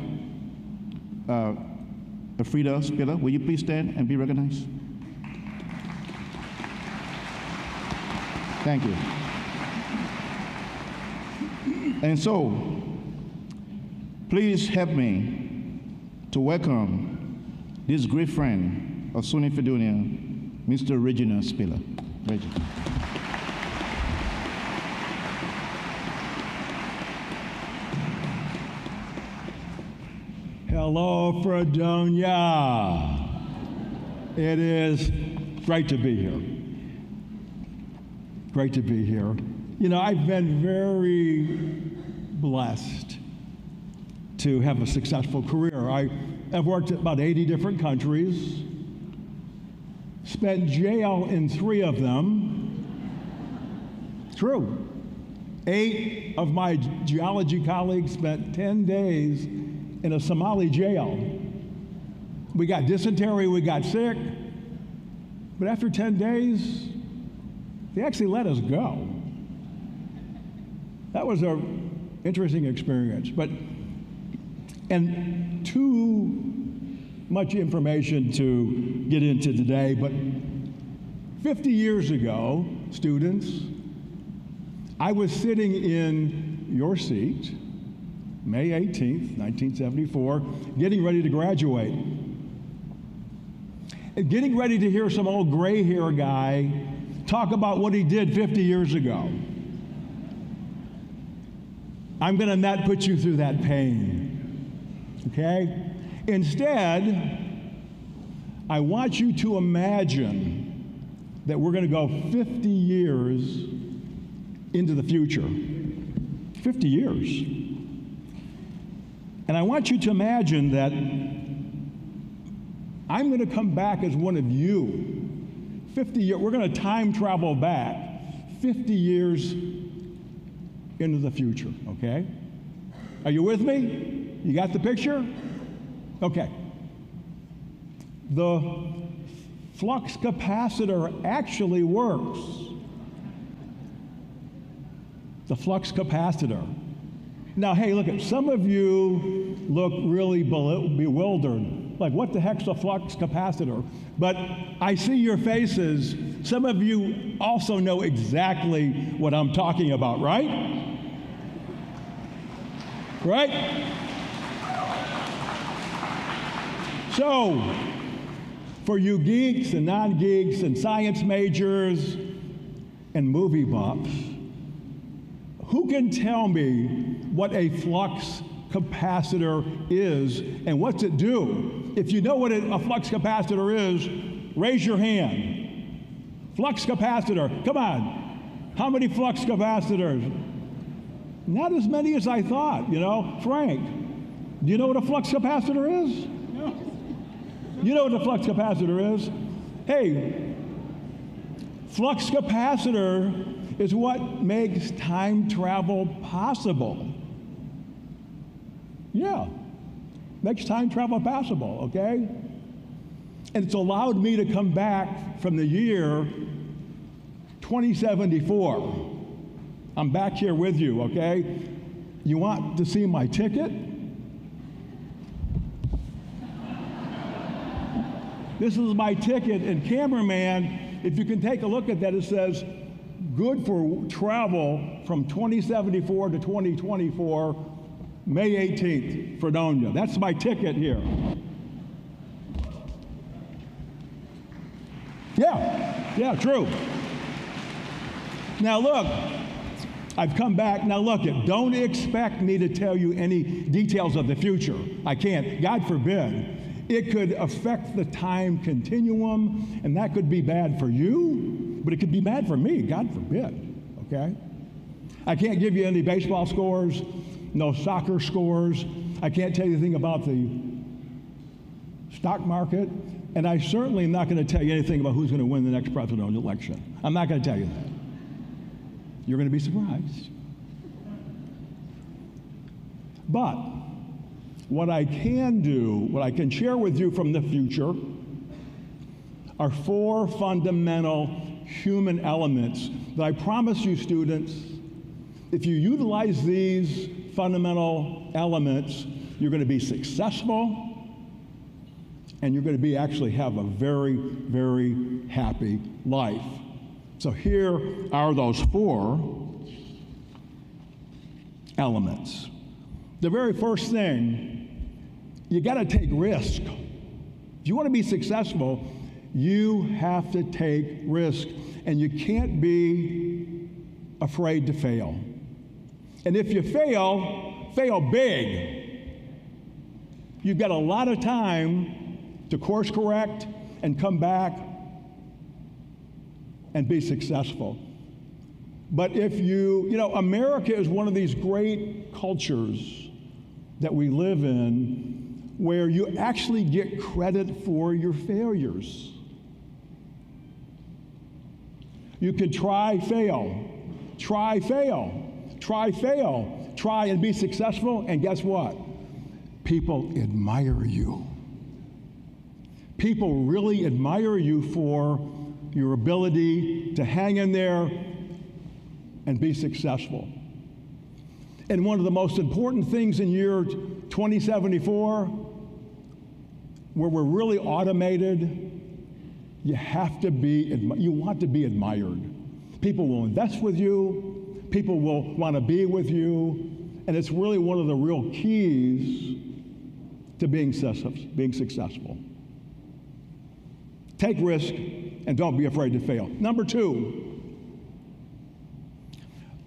Frida Spiller. Will you please stand and be recognized? Thank you. And so, please help me to welcome this great friend of SUNY Fredonia, Mr. Regina Spiller. Regina. Hello, Fredonia. It is great to be here. Great to be here. You know, I've been very blessed to have a successful career. I have worked at about 80 different countries, spent jail in 3 of them. True. 8 of my geology colleagues spent 10 days in a Somali jail. We got dysentery, we got sick, but after 10 days, they actually let us go. That was an interesting experience, and too much information to get into today, but 50 years ago, students, I was sitting in your seat, May 18th, 1974, getting ready to graduate. And getting ready to hear some old gray hair guy talk about what he did 50 years ago. I'm going to not put you through that pain, okay? Instead, I want you to imagine that we're going to go 50 years into the future. 50 years. And I want you to imagine that I'm going to come back as one of you. 50 years, we're going to time travel back 50 years into the future, okay? Are you with me? You got the picture? Okay. The flux capacitor actually works. The flux capacitor. Now, hey, look, some of you look really bewildered. Like, what the heck's a flux capacitor? But I see your faces. Some of you also know exactly what I'm talking about, right? Right? So, for you geeks and non-geeks and science majors and movie buffs, who can tell me what a flux capacitor is and what's it do? If you know what a flux capacitor is, raise your hand. Flux capacitor, come on. How many flux capacitors? Not as many as I thought, you know. Frank, do you know what a flux capacitor is? No. You know what a flux capacitor is? Hey, flux capacitor is what makes time travel possible. Yeah, makes time travel possible, okay? And it's allowed me to come back from the year 2074. I'm back here with you, okay? You want to see my ticket? This is my ticket, and cameraman, if you can take a look at that, it says, good for travel from 2074 to 2024, May 18th, Fredonia. That's my ticket here. Yeah, true. Now look, I've come back. Now look, don't expect me to tell you any details of the future. I can't. God forbid. It could affect the time continuum, and that could be bad for you, but it could be bad for me. God forbid. Okay? I can't give you any baseball scores, no soccer scores. I can't tell you anything about the stock market, and I certainly am not going to tell you anything about who's going to win the next presidential election. I'm not going to tell you that. You're going to be surprised. But what I can do, what I can share with you from the future, are 4 fundamental human elements that I promise you, students, if you utilize these fundamental elements, you're going to be successful, and you're going to actually have a very, very happy life. So here are those 4 elements. The very first thing, you got to take risk. If you want to be successful, you have to take risk, and you can't be afraid to fail. And if you fail, fail big. You've got a lot of time to course correct and come back and be successful. But if you know, America is one of these great cultures that we live in where you actually get credit for your failures. You can try, fail, try, fail, try, fail, try and be successful, and guess what? people admire you. People really admire you for your ability to hang in there and be successful. And one of the most important things in year 2074, where we're really automated, you want to be admired. People will invest with you. People will want to be with you. And it's really one of the real keys to being successful. Take risk and don't be afraid to fail. Number 2,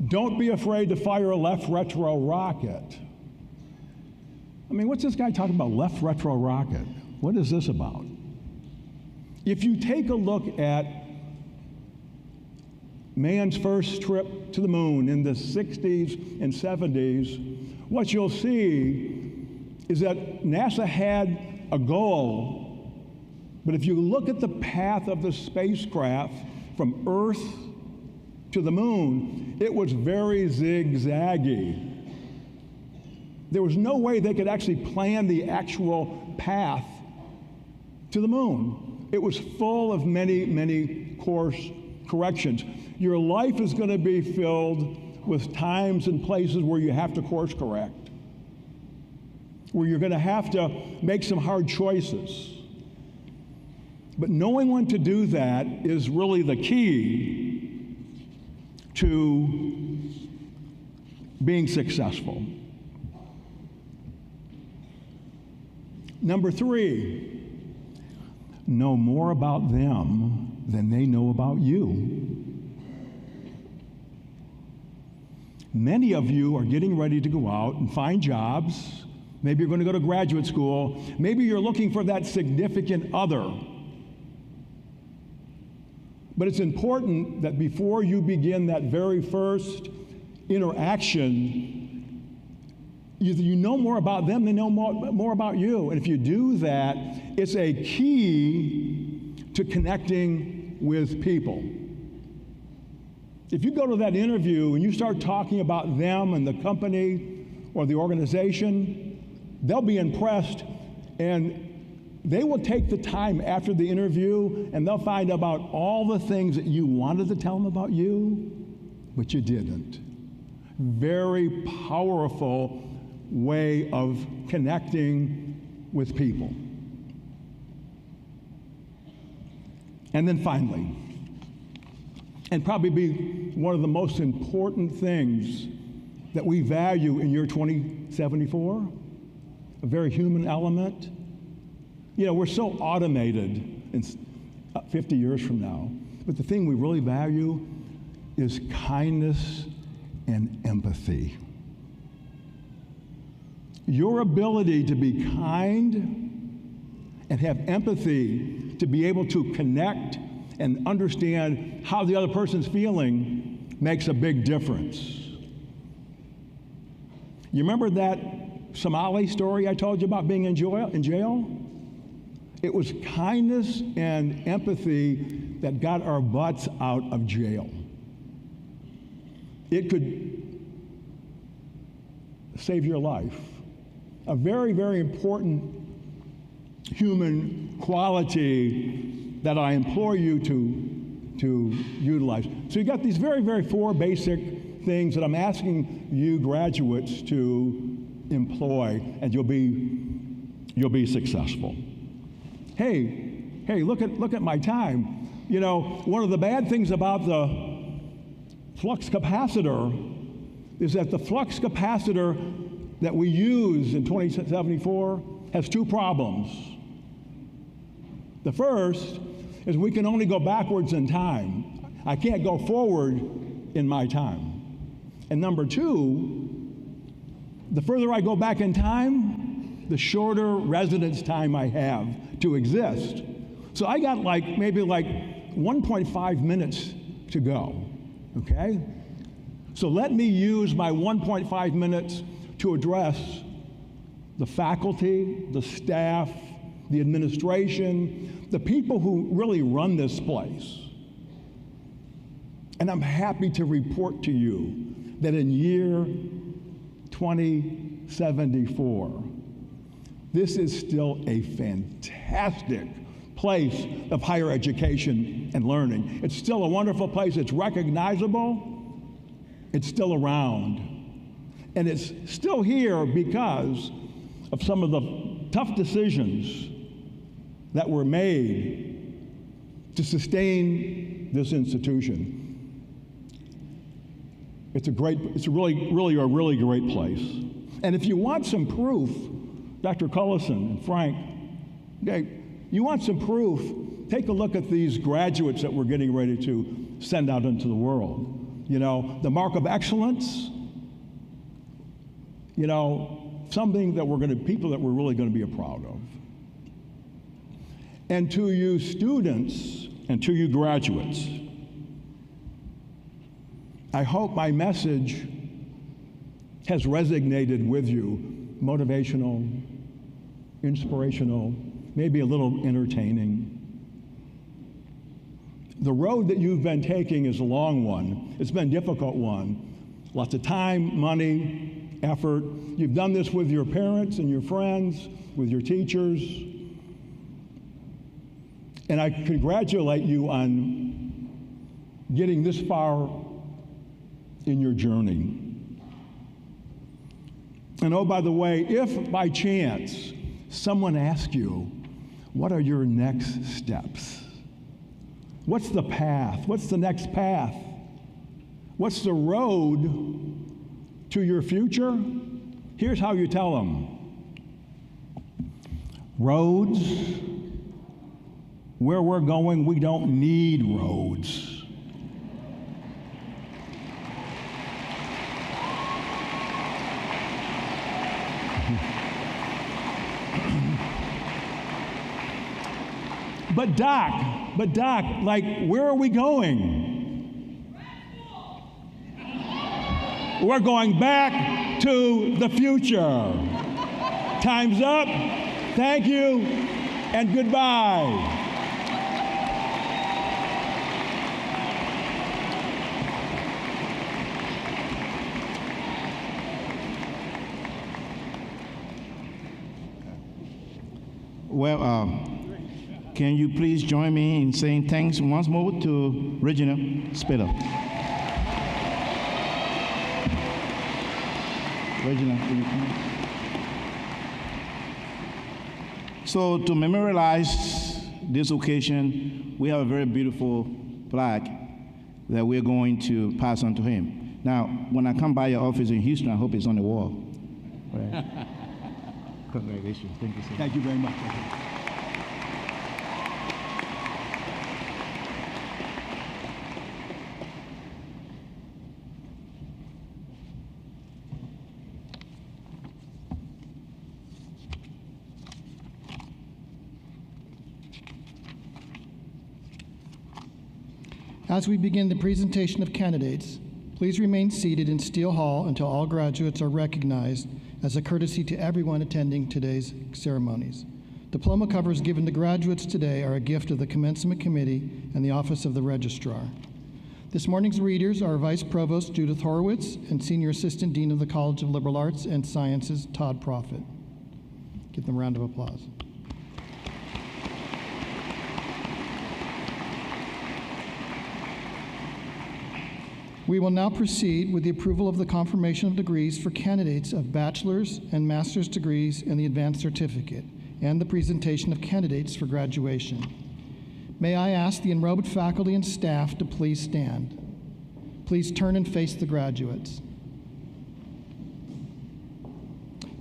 don't be afraid to fire a left retro rocket. I mean, what's this guy talking about, left retro rocket? What is this about? If you take a look at man's first trip to the moon in the 60s and 70s, what you'll see is that NASA had a goal, but if you look at the path of the spacecraft from Earth to the moon, it was very zigzaggy. There was no way they could actually plan the actual path to the moon. It was full of many, many course corrections. Your life is going to be filled with times and places where you have to course correct, where you're going to have to make some hard choices. But knowing when to do that is really the key to being successful. Number 3, know more about them than they know about you. Many of you are getting ready to go out and find jobs. Maybe you're going to go to graduate school. Maybe you're looking for that significant other. But it's important that before you begin that very first interaction, you know more about them, they know more about you. And if you do that, it's a key to connecting with people. If you go to that interview and you start talking about them and the company or the organization, they'll be impressed, and they will take the time after the interview and they'll find about all the things that you wanted to tell them about you, but you didn't. Very powerful way of connecting with people. And then finally, and probably be one of the most important things that we value in year 2074, a very human element. You know, we're so automated in 50 years from now, but the thing we really value is kindness and empathy. Your ability to be kind and have empathy, to be able to connect and understand how the other person's feeling, makes a big difference. You remember that Somali story I told you about being in jail? It was kindness and empathy that got our butts out of jail. It could save your life. A very, very important human quality that I implore you to utilize. So you got these very, very 4 basic things that I'm asking you graduates to employ, and you'll be successful. Hey, look at my time. You know, one of the bad things about the flux capacitor is that the flux capacitor that we use in 2074 has 2 problems. The first is we can only go backwards in time. I can't go forward in my time. And number 2, the further I go back in time, the shorter residence time I have to exist. So I got maybe 1.5 minutes to go, okay? So let me use my 1.5 minutes to address the faculty, the staff, the administration, the people who really run this place. And I'm happy to report to you that in year 2074, this is still a fantastic place of higher education and learning. It's still a wonderful place. It's recognizable. It's still around. And it's still here because of some of the tough decisions that were made to sustain this institution. It's really a really great place. And if you want some proof, Dr. Cullison and Frank, you want some proof, take a look at these graduates that we're getting ready to send out into the world. You know, the mark of excellence, you know, something that people that we're really going to be proud of. And to you students and to you graduates, I hope my message has resonated with you, motivational, inspirational, maybe a little entertaining. The road that you've been taking is a long one. It's been a difficult one. Lots of time, money, effort. You've done this with your parents and your friends, with your teachers. And I congratulate you on getting this far in your journey. And oh, by the way, if by chance someone asks you, what are your next steps? What's the path? What's the next path? What's the road to your future? Here's how you tell them. Roads, where we're going, we don't need roads. But Doc, like, where are we going? We're going back to the future. Time's up. Thank you, and goodbye. Well, can you please join me in saying thanks once more to Regina Spiller? Regina, can you come? So to memorialize this occasion, we have a very beautiful plaque that we're going to pass on to him. Now, when I come by your office in Houston, I hope it's on the wall. Right. Congratulations. Thank you so much. Thank you very much. As we begin the presentation of candidates, please remain seated in Steele Hall until all graduates are recognized as a courtesy to everyone attending today's ceremonies. Diploma covers given to graduates today are a gift of the Commencement Committee and the Office of the Registrar. This morning's readers are Vice Provost Judith Horowitz and Senior Assistant Dean of the College of Liberal Arts and Sciences, Todd Proffitt. Give them a round of applause. We will now proceed with the approval of the confirmation of degrees for candidates of bachelor's and master's degrees and the advanced certificate, and the presentation of candidates for graduation. May I ask the enrolled faculty and staff to please stand. Please turn and face the graduates.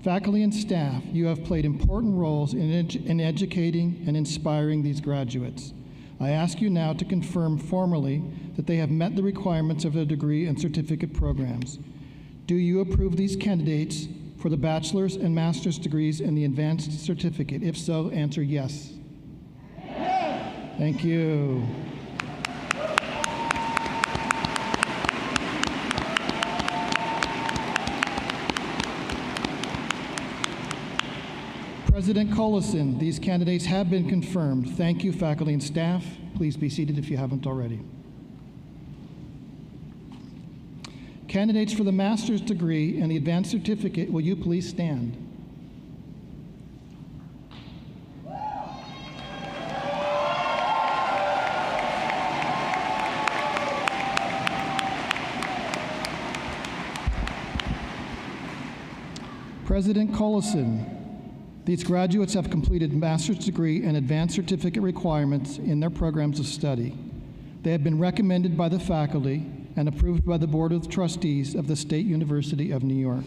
Faculty and staff, you have played important roles in educating and inspiring these graduates. I ask you now to confirm formally that they have met the requirements of the degree and certificate programs. Do you approve these candidates for the bachelor's and master's degrees and the advanced certificate? If so, answer yes. Yes. Thank you. President Collison, these candidates have been confirmed. Thank you, faculty and staff. Please be seated if you haven't already. Candidates for the master's degree and the advanced certificate, will you please stand? President Collison, these graduates have completed master's degree and advanced certificate requirements in their programs of study. They have been recommended by the faculty and approved by the Board of Trustees of the State University of New York.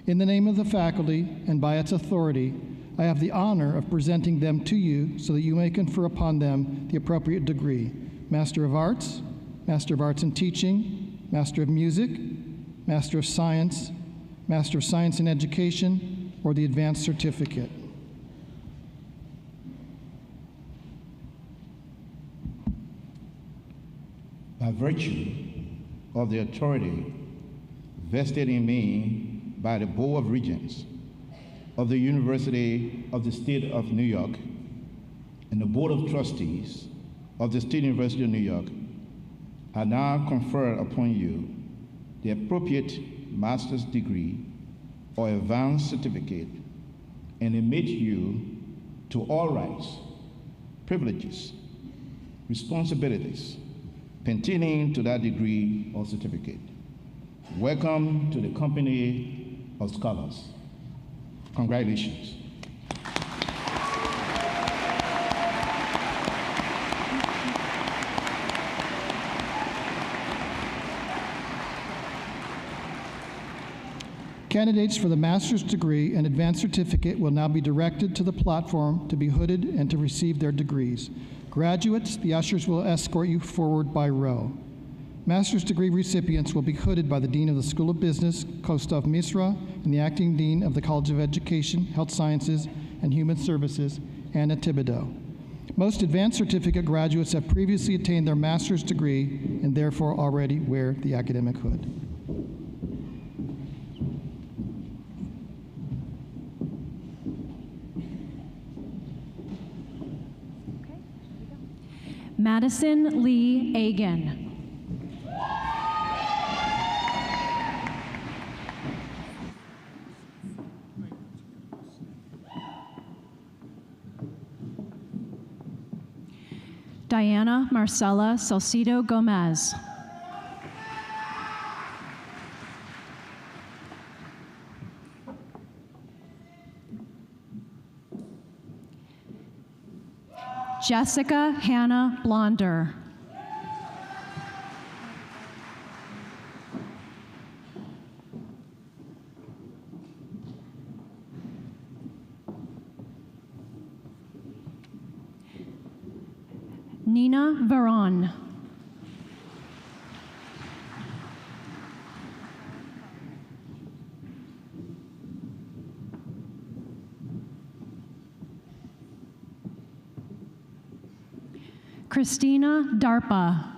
In the name of the faculty and by its authority, I have the honor of presenting them to you so that you may confer upon them the appropriate degree: Master of Arts in Teaching, Master of Music, Master of Science in Education, or the Advanced Certificate. By virtue of the authority vested in me by the Board of Regents of the University of the State of New York and the Board of Trustees of the State University of New York, I now confer upon you the appropriate master's degree or advanced certificate and admit you to all rights, privileges, responsibilities pertaining to that degree or certificate. Welcome to the company of scholars. Congratulations. Candidates for the master's degree and advanced certificate will now be directed to the platform to be hooded and to receive their degrees. Graduates, the ushers will escort you forward by row. Master's degree recipients will be hooded by the Dean of the School of Business, Kostov Misra, and the Acting Dean of the College of Education, Health Sciences, and Human Services, Anna Thibodeau. Most advanced certificate graduates have previously attained their master's degree and therefore already wear the academic hood. Madison Lee Agan. Diana Marcela Salcido Gomez. Jessica Hannah Blonder. Nina Veron. Christina Darpa.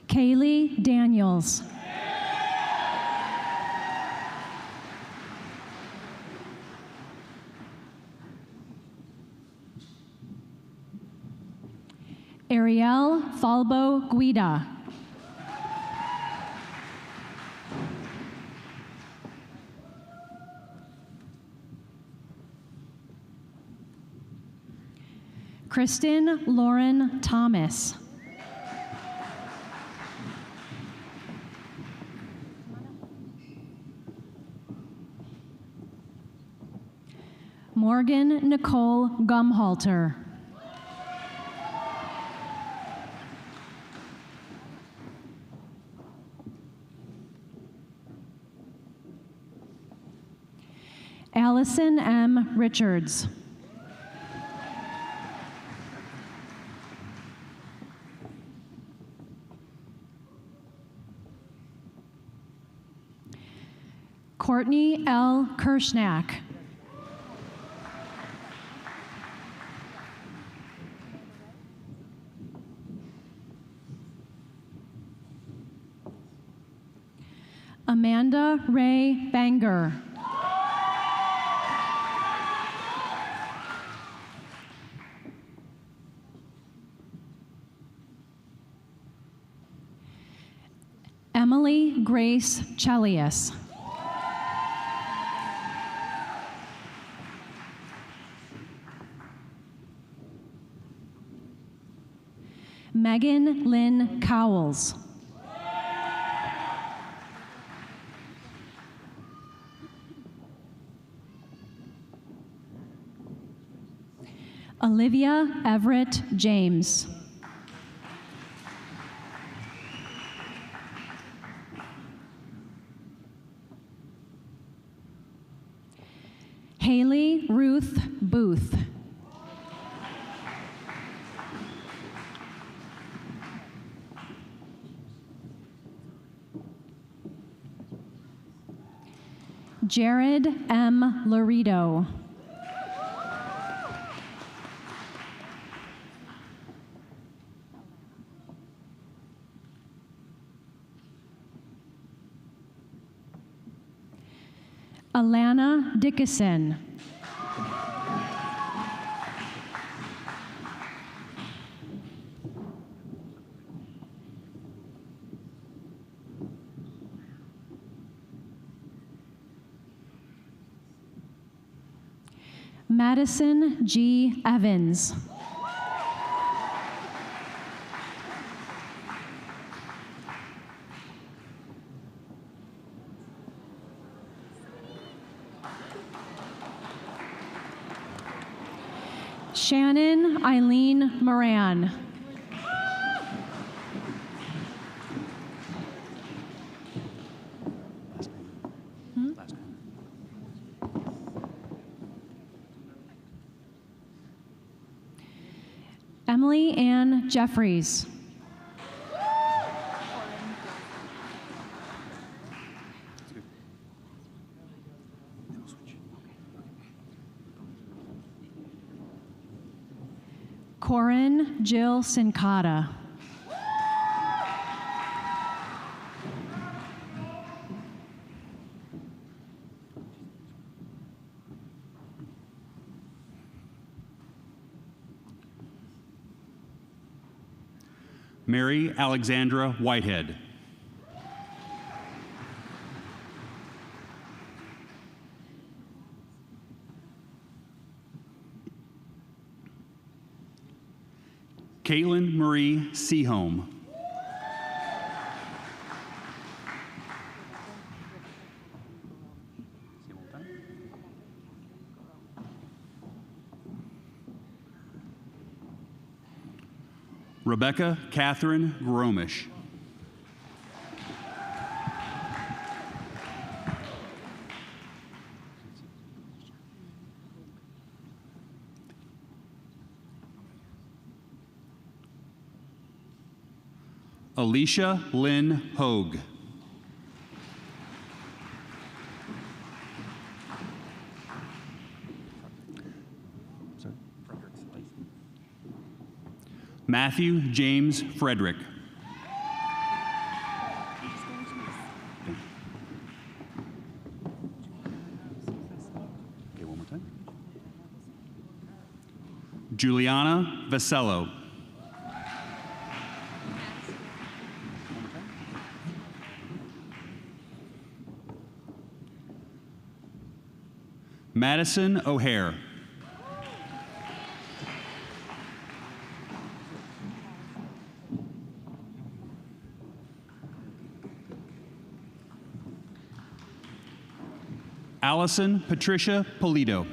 Kaylee Daniels. Ariel Falbo Guida. Kristen Lauren Thomas. Morgan Nicole Gumhalter. Allison M. Richards. Courtney L. Kirschnack. Amanda Ray Banger. Emily Grace Chelius. Megan Lynn Cowles. Olivia Everett James. Haley Ruth Booth. Jared M. Laredo. Alana Dickinson. Madison G. Evans. Shannon Eileen Moran. Emily Ann Jeffries. Corin Jill Sincata. Mary Alexandra Whitehead. Caitlin Marie Seaholm. Rebecca Catherine Gromish. Alicia Lynn Hogue. Matthew James Frederick. Okay, one more time. Juliana Vasello. Madison O'Hare. Allison Patricia Polito.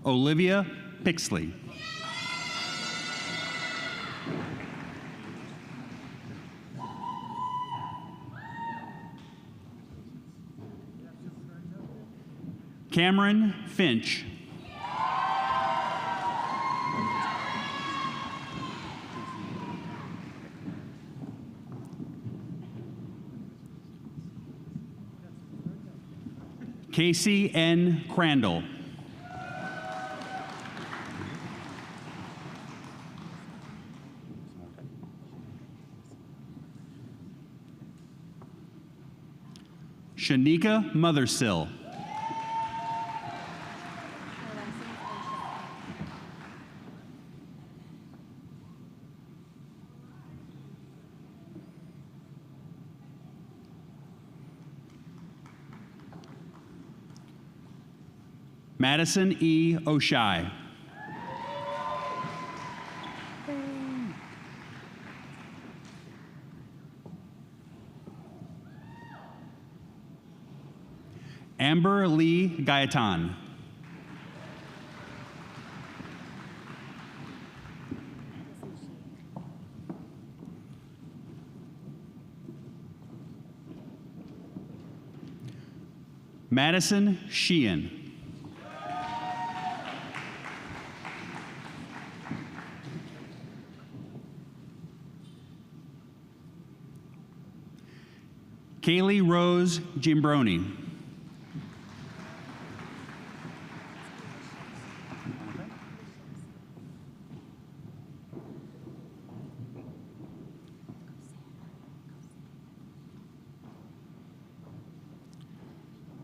Olivia Pixley. Cameron Finch. Casey N. Crandall. Shanika Mothersill. Madison E. Oshai. Amber Lee Gaetan. Madison Sheehan. Kaylee Rose Gimbroni.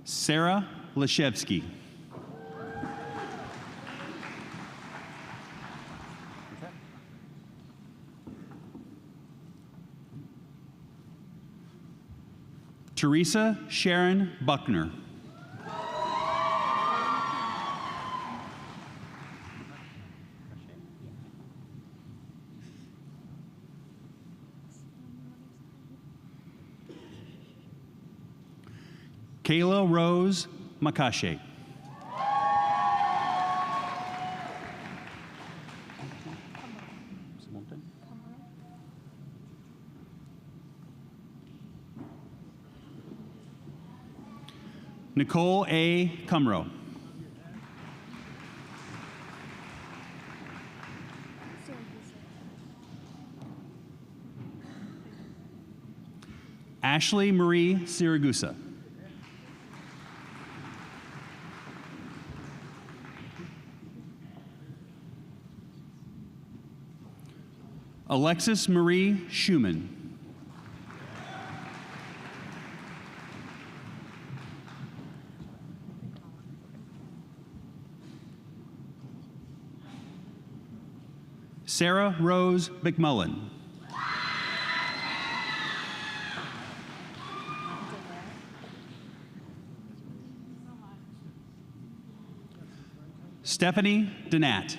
Sarah Lashevsky. Teresa Sharon Buckner. Kayla Rose Makashe. Nicole A. Cumro. Ashley Marie Siragusa. Alexis Marie Schumann. Sarah Rose McMullen. Stephanie Donat.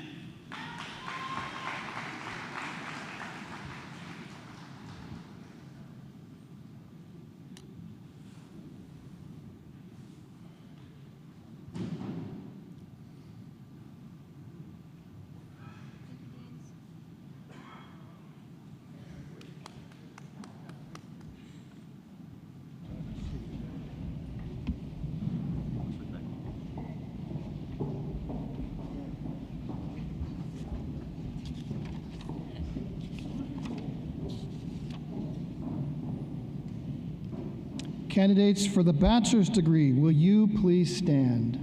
Candidates for the bachelor's degree, will you please stand?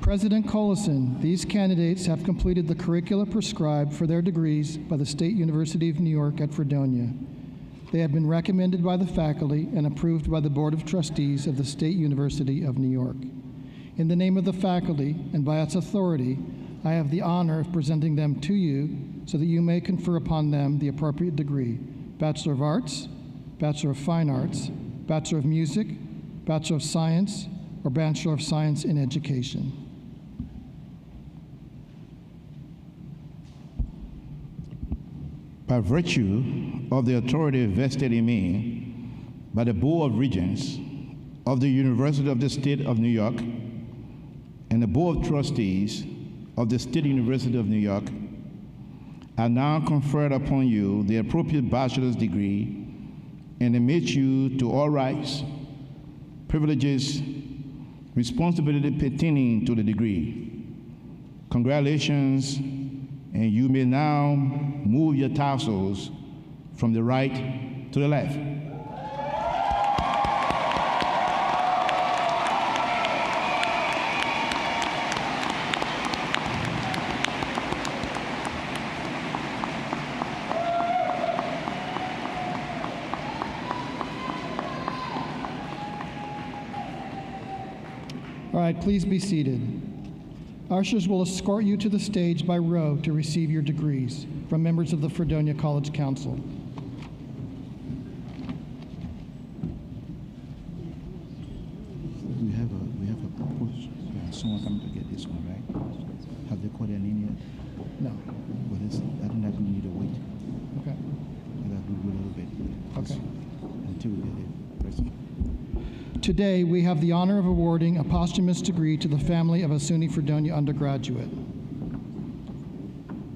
President Collison, these candidates have completed the curricula prescribed for their degrees by the State University of New York at Fredonia. They have been recommended by the faculty and approved by the Board of Trustees of the State University of New York. In the name of the faculty and by its authority, I have the honor of presenting them to you so that you may confer upon them the appropriate degree: Bachelor of Arts, Bachelor of Fine Arts, Bachelor of Music, Bachelor of Science, or Bachelor of Science in Education. By virtue of the authority vested in me by the Board of Regents of the University of the State of New York and the Board of Trustees of the State University of New York, I now confer upon you the appropriate bachelor's degree and admit you to all rights, privileges, responsibility pertaining to the degree. Congratulations, and you may now move your tassels from the right to the left. All right, please be seated. Ushers will escort you to the stage by row to receive your degrees from members of the Fredonia College Council. We have a proposal. Someone coming to get this one, right? Have they called their name yet? No. But I think that we need to wait. Okay. We got to do a little bit. Okay. Until we get the president. Today, we have the honor of awarding a posthumous degree to the family of a SUNY Fredonia undergraduate.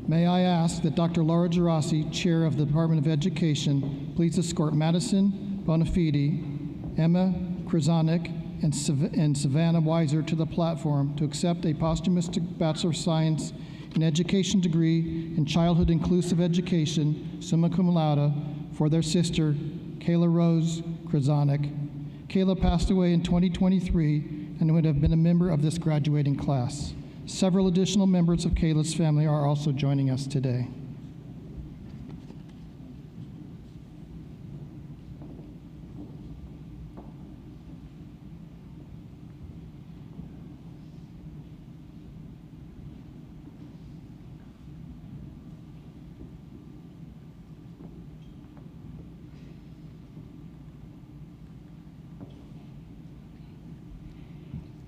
May I ask that Dr. Laura Gerasi, Chair of the Department of Education, please escort Madison Bonafide, Emma Krasanik, and Savannah Weiser to the platform to accept a posthumous Bachelor of Science in Education degree in Childhood Inclusive Education, summa cum laude, for their sister, Kayla Rose Krasanik. Kayla passed away in 2023 and would have been a member of this graduating class. Several additional members of Kayla's family are also joining us today.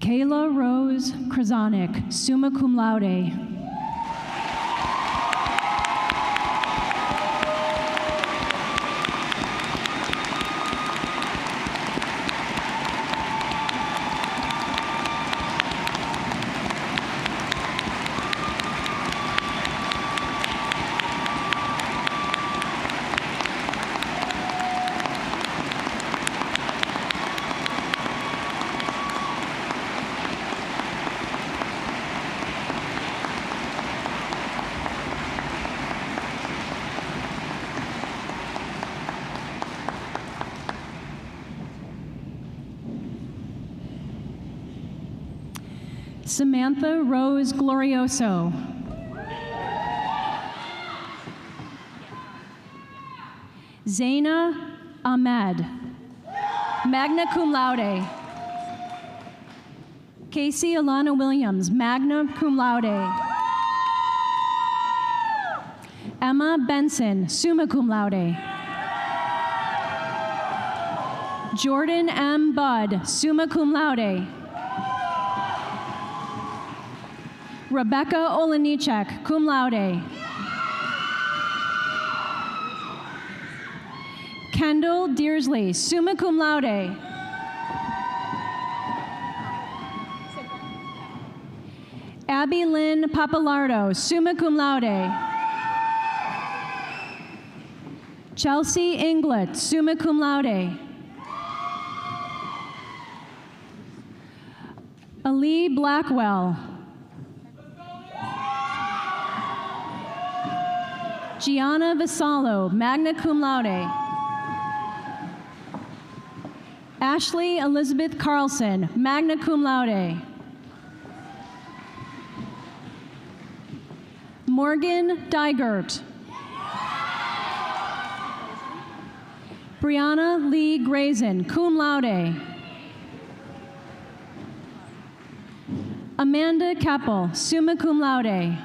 Kayla Rose Krasanik, summa cum laude. Samantha Rose Glorioso. Zaina Ahmed, magna cum laude. Casey Alana Williams, magna cum laude. Emma Benson, summa cum laude. Jordan M. Budd, summa cum laude. Rebecca Olenichek, cum laude. Kendall Dearsley, summa cum laude. Abby Lynn Papalardo, summa cum laude. Chelsea Inglet, summa cum laude. Ali Blackwell. Gianna Vassallo, magna cum laude. Ashley Elizabeth Carlson, magna cum laude. Morgan Dygert. Brianna Lee Grazen, cum laude. Amanda Keppel, summa cum laude.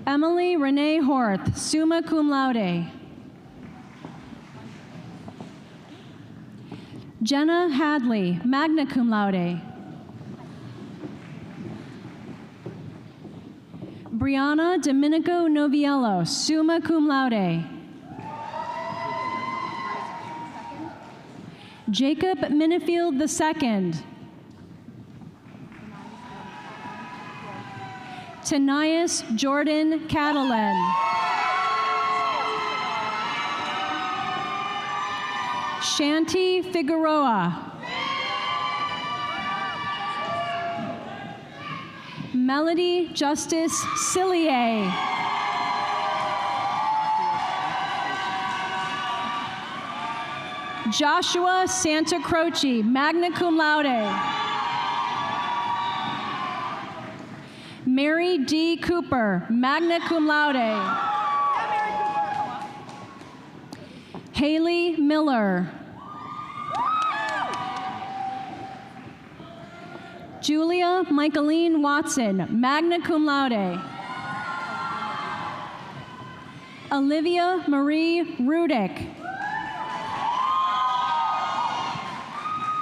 Emily Renee Horth, summa cum laude. Jenna Hadley, magna cum laude. Brianna Domenico Noviello, summa cum laude. Jacob Minifield II. Tanias Jordan Catalan. Shanti Figueroa. Melody Justice Cillier. Joshua Santa Croce, magna cum laude. Mary D. Cooper, magna cum laude. Haley Miller. Julia Michaeline Watson, magna cum laude. Olivia Marie Rudick.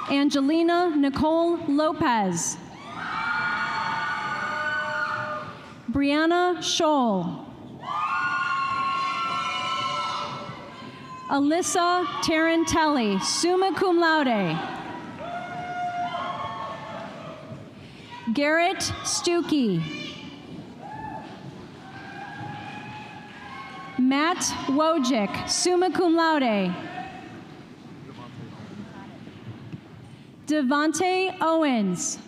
Angelina Nicole Lopez. Brianna Scholl. Alyssa Tarantelli, summa cum laude. Garrett Stuckey. Matt Wojcik, summa cum laude. Devontae Owens.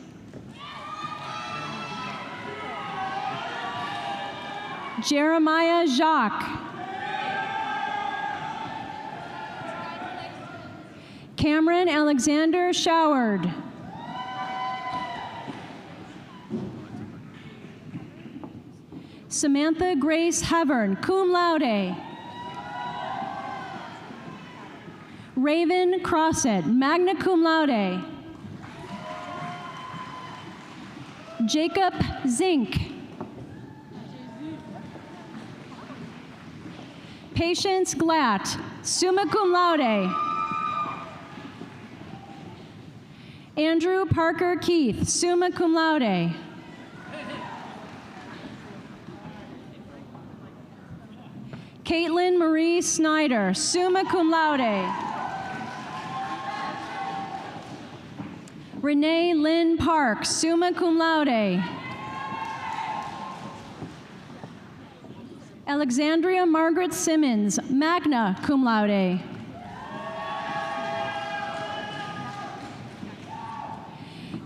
Jeremiah Jacques. Cameron Alexander Showard. Samantha Grace Hevern, cum laude. Raven Crossett, magna cum laude. Jacob Zink. Patience Glatt, summa cum laude. Andrew Parker Keith, summa cum laude. Caitlin Marie Snyder, summa cum laude. Renee Lynn Park, summa cum laude. Alexandria Margaret Simmons, magna cum laude.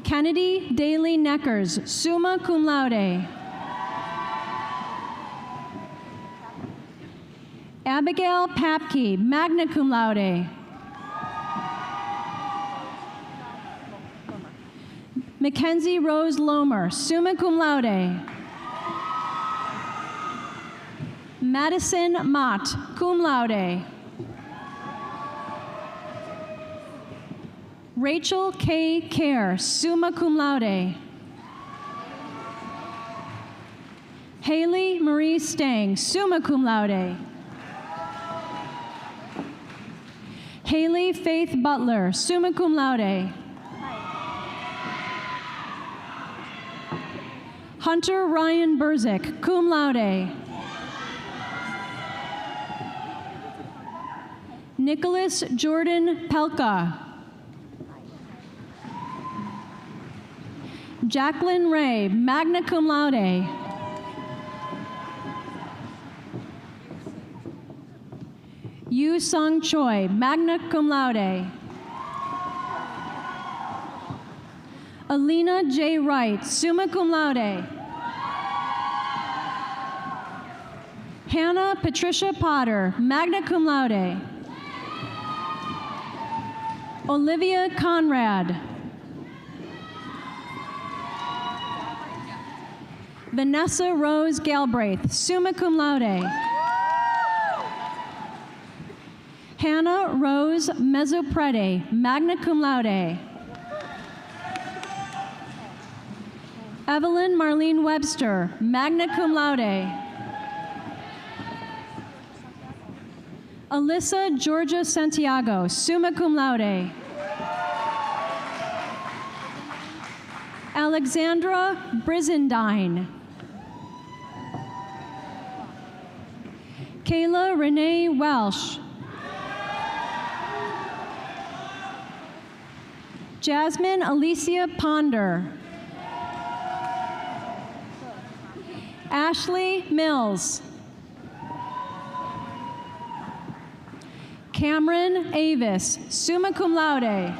Kennedy Daly Neckers, summa cum laude. Abigail Papke, magna cum laude. Mackenzie Rose Lomer, summa cum laude. Madison Mott, cum laude. Rachel K. Kerr, summa cum laude. Haley Marie Stang, summa cum laude. Haley Faith Butler, summa cum laude. Hunter Ryan Burzik, cum laude. Nicholas Jordan Pelka. Jacqueline Ray, magna cum laude. Yu Sung Choi, magna cum laude. Alina J. Wright, summa cum laude. Hannah Patricia Potter, magna cum laude. Olivia Conrad. Vanessa Rose Galbraith, summa cum laude. Hannah Rose Mezzoprede, magna cum laude. Evelyn Marlene Webster, magna cum laude. Alyssa Georgia Santiago, summa cum laude. Alexandra Brizendine. Kayla Renee Welsh. Jasmine Alicia Ponder. Ashley Mills. Cameron Avis, summa cum laude.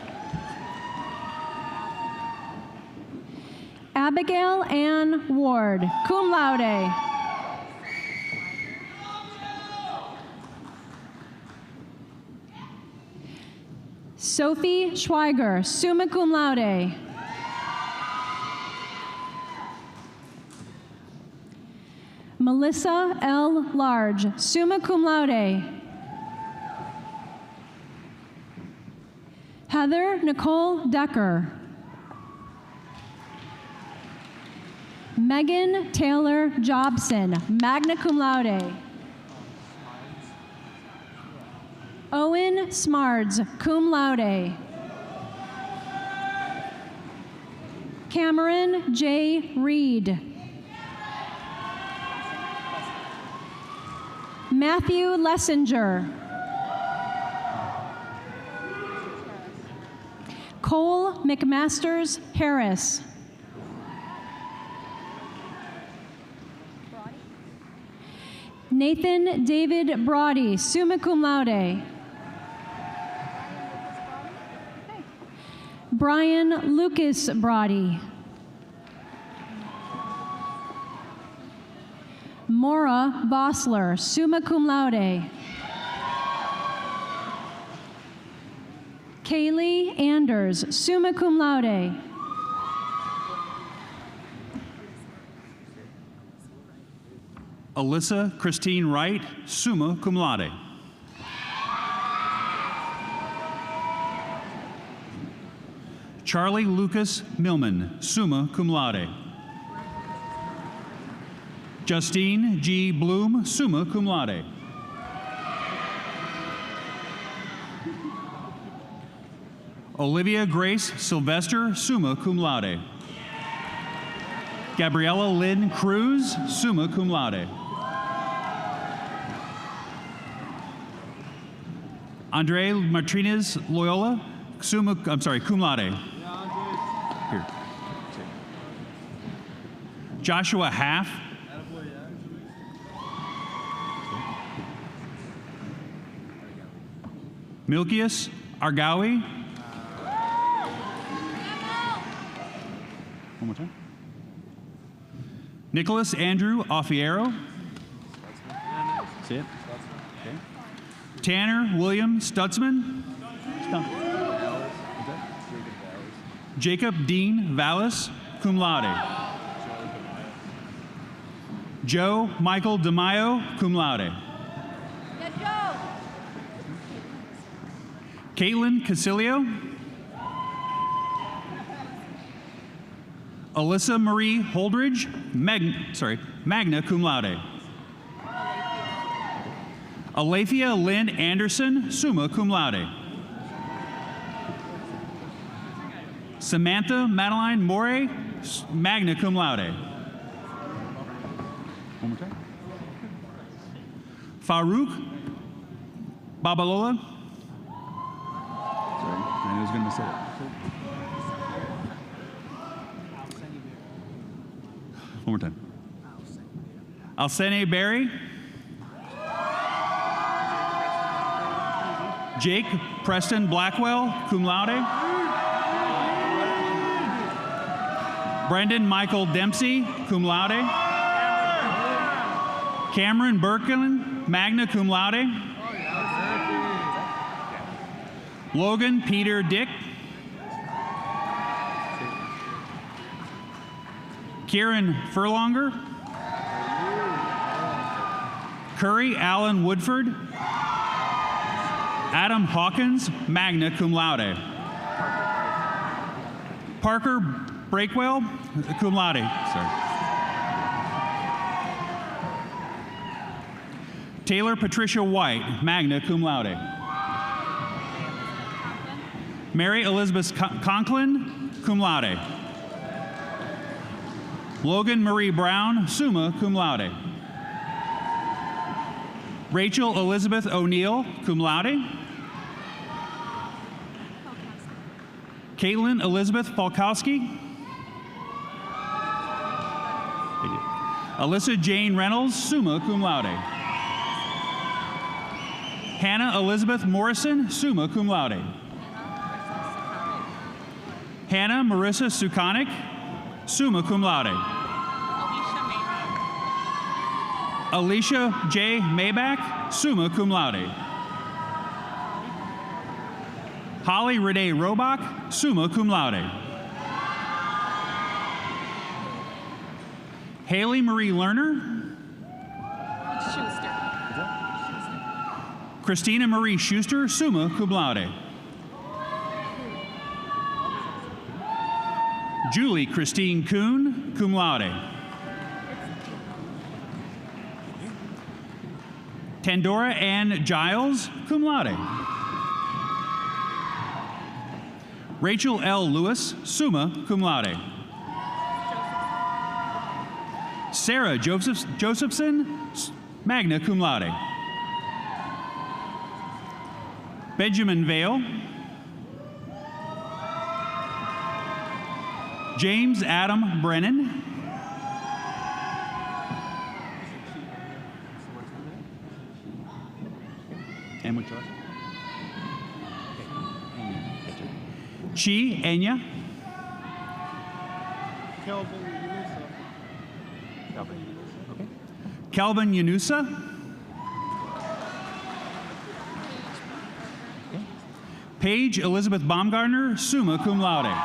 Abigail Ann Ward, cum laude. Sophie Schweiger, summa cum laude. Melissa L. Large, summa cum laude. Heather Nicole Decker. Megan Taylor Jobson, magna cum laude. Owen Smards, cum laude. Cameron J. Reed. Matthew Lessinger. Cole McMasters Harris. Nathan David Brody, summa cum laude. Brian Lucas Brody. Maura Bossler, summa cum laude. Kaylee Anders, summa cum laude. Alyssa Christine Wright, summa cum laude. Charlie Lucas Millman, summa cum laude. Justine G. Bloom, summa cum laude. Olivia Grace Sylvester, summa cum laude. Gabriella Lynn Cruz, summa cum laude. Andre Martinez Loyola, cum laude. Here. Joshua Half. Milkius Argawi. One more time. Nicholas Andrew Offiero. See it? Okay. Tanner William Stutzman. Jacob Dean Vallis, cum laude. Joe Michael DeMaio, cum laude. Caitlin Casilio. Alyssa Marie Holdridge, magna cum laude. Alethea Lynn Anderson, summa cum laude. Samantha Madeline Morey, magna cum laude. One more time. Farouk Babalola. Sorry, I was going to say it. One more time. Alsene Berry. Jake Preston Blackwell, cum laude. Brendan Michael Dempsey, cum laude. Cameron Birkeland, magna cum laude. Logan Peter Dick. Kieran Furlonger. Curry Allen Woodford. Adam Hawkins, magna cum laude. Parker Breakwell, cum laude. Sorry. Taylor Patricia White, magna cum laude. Mary Elizabeth Conklin, cum laude. Logan Marie Brown, summa cum laude. Rachel Elizabeth O'Neill, cum laude. Caitlin Elizabeth Falkowski. Alyssa Jane Reynolds, summa cum laude. Hannah Elizabeth Morrison, summa cum laude. Hannah Marissa Sukanik, summa cum laude. Alicia J. Maybach, summa cum laude. Holly Renee Robach, summa cum laude. Haley Marie Lerner. Christina Marie Schuster, summa cum laude. Julie Christine Kuhn, cum laude. Tandora Ann Giles, cum laude. Rachel L. Lewis, summa cum laude. Sarah Josephson, magna cum laude. Benjamin Vale. James Adam Brennan. And which one? Chi Enya. Kelvin Yanusa. Paige Elizabeth Baumgartner, summa cum laude.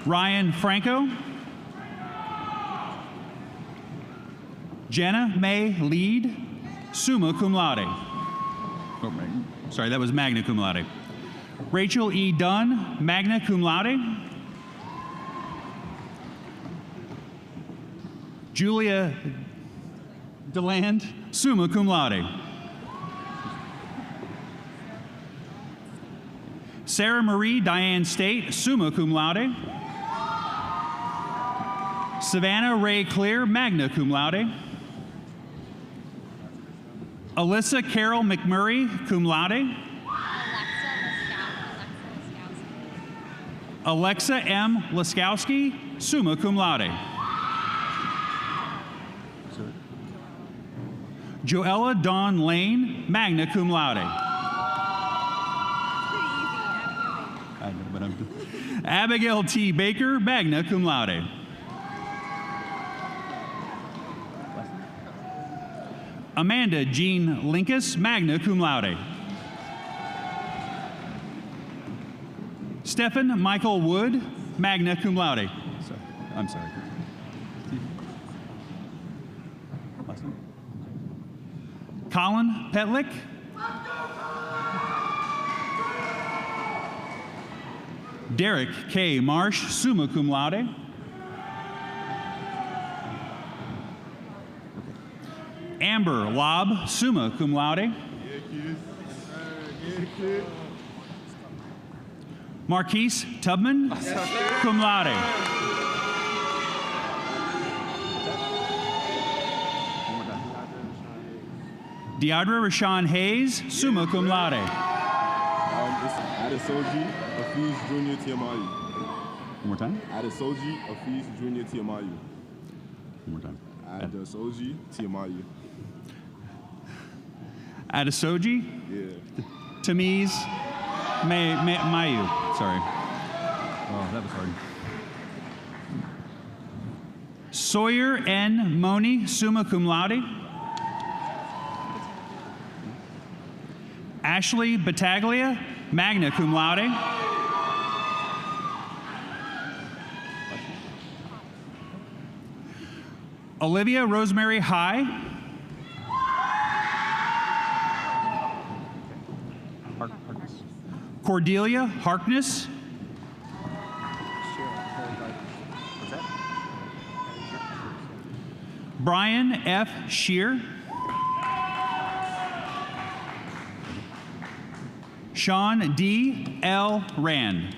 Ryan Franco. Jenna May Lead, summa cum laude. Oh, sorry, that was magna cum laude. Rachel E. Dunn, magna cum laude. Julia DeLand, summa cum laude. Sarah Marie Diane State, summa cum laude. Savannah Ray Clear, magna cum laude. Alyssa Carol McMurray, cum laude. Alexa M. Laskowski, summa cum laude. Joella Dawn Lane, magna cum laude. Abigail T. Baker, magna cum laude. Amanda Jean Linkus, magna cum laude. Stephen Michael Wood, magna cum laude. Sorry. I'm sorry. Last name? Colin Petlick. Derek K. Marsh, summa cum laude. Amber Lobb, summa cum laude. Marquise Tubman, cum laude. Deidre Rashawn Hayes, summa cum laude. Adesoji Afeez Junior TMIU. One more time. Adesoji Afeez Junior TMIU. One more time. Adesoji TMIU. Adesoji. Yeah. Tamiz Mayu. Sorry. Oh, that was hard. Sawyer N. Moni, summa cum laude. Ashley Battaglia, magna cum laude. Olivia Rosemary High. Cordelia Harkness. Brian F. Shear. Sean D. L. Rand.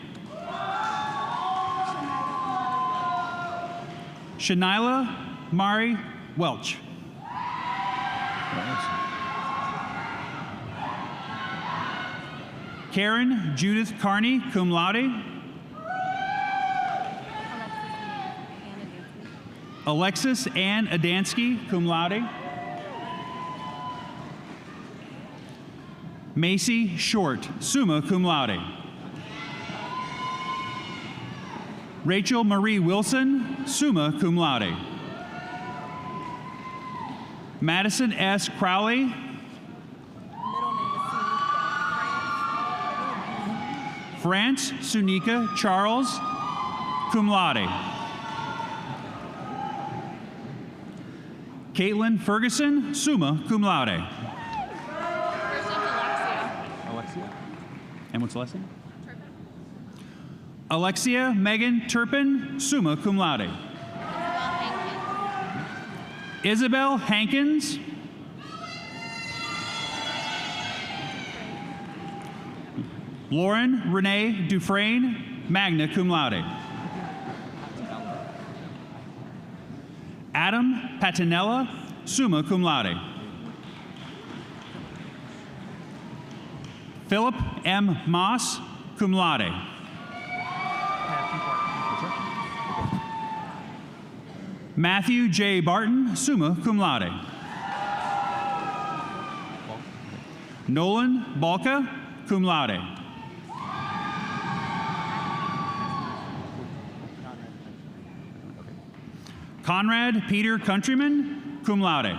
Shanila Mari Welch. Karen Judith Carney, cum laude. Alexis Ann Adansky, cum laude. Macy Short, summa cum laude. Rachel Marie Wilson, summa cum laude. Madison S. Crowley. France Sunika Charles, cum laude. Caitlin Ferguson, summa cum laude. Alexia. And what's the last name? Turpin. Alexia Megan Turpin, summa cum laude. Isabel Hankins. Lauren Renee Dufresne, magna cum laude. Adam Patinella, summa cum laude. Philip M. Moss, cum laude. Matthew J. Barton, summa cum laude. Nolan Balka, cum laude. Conrad Peter Countryman, cum laude.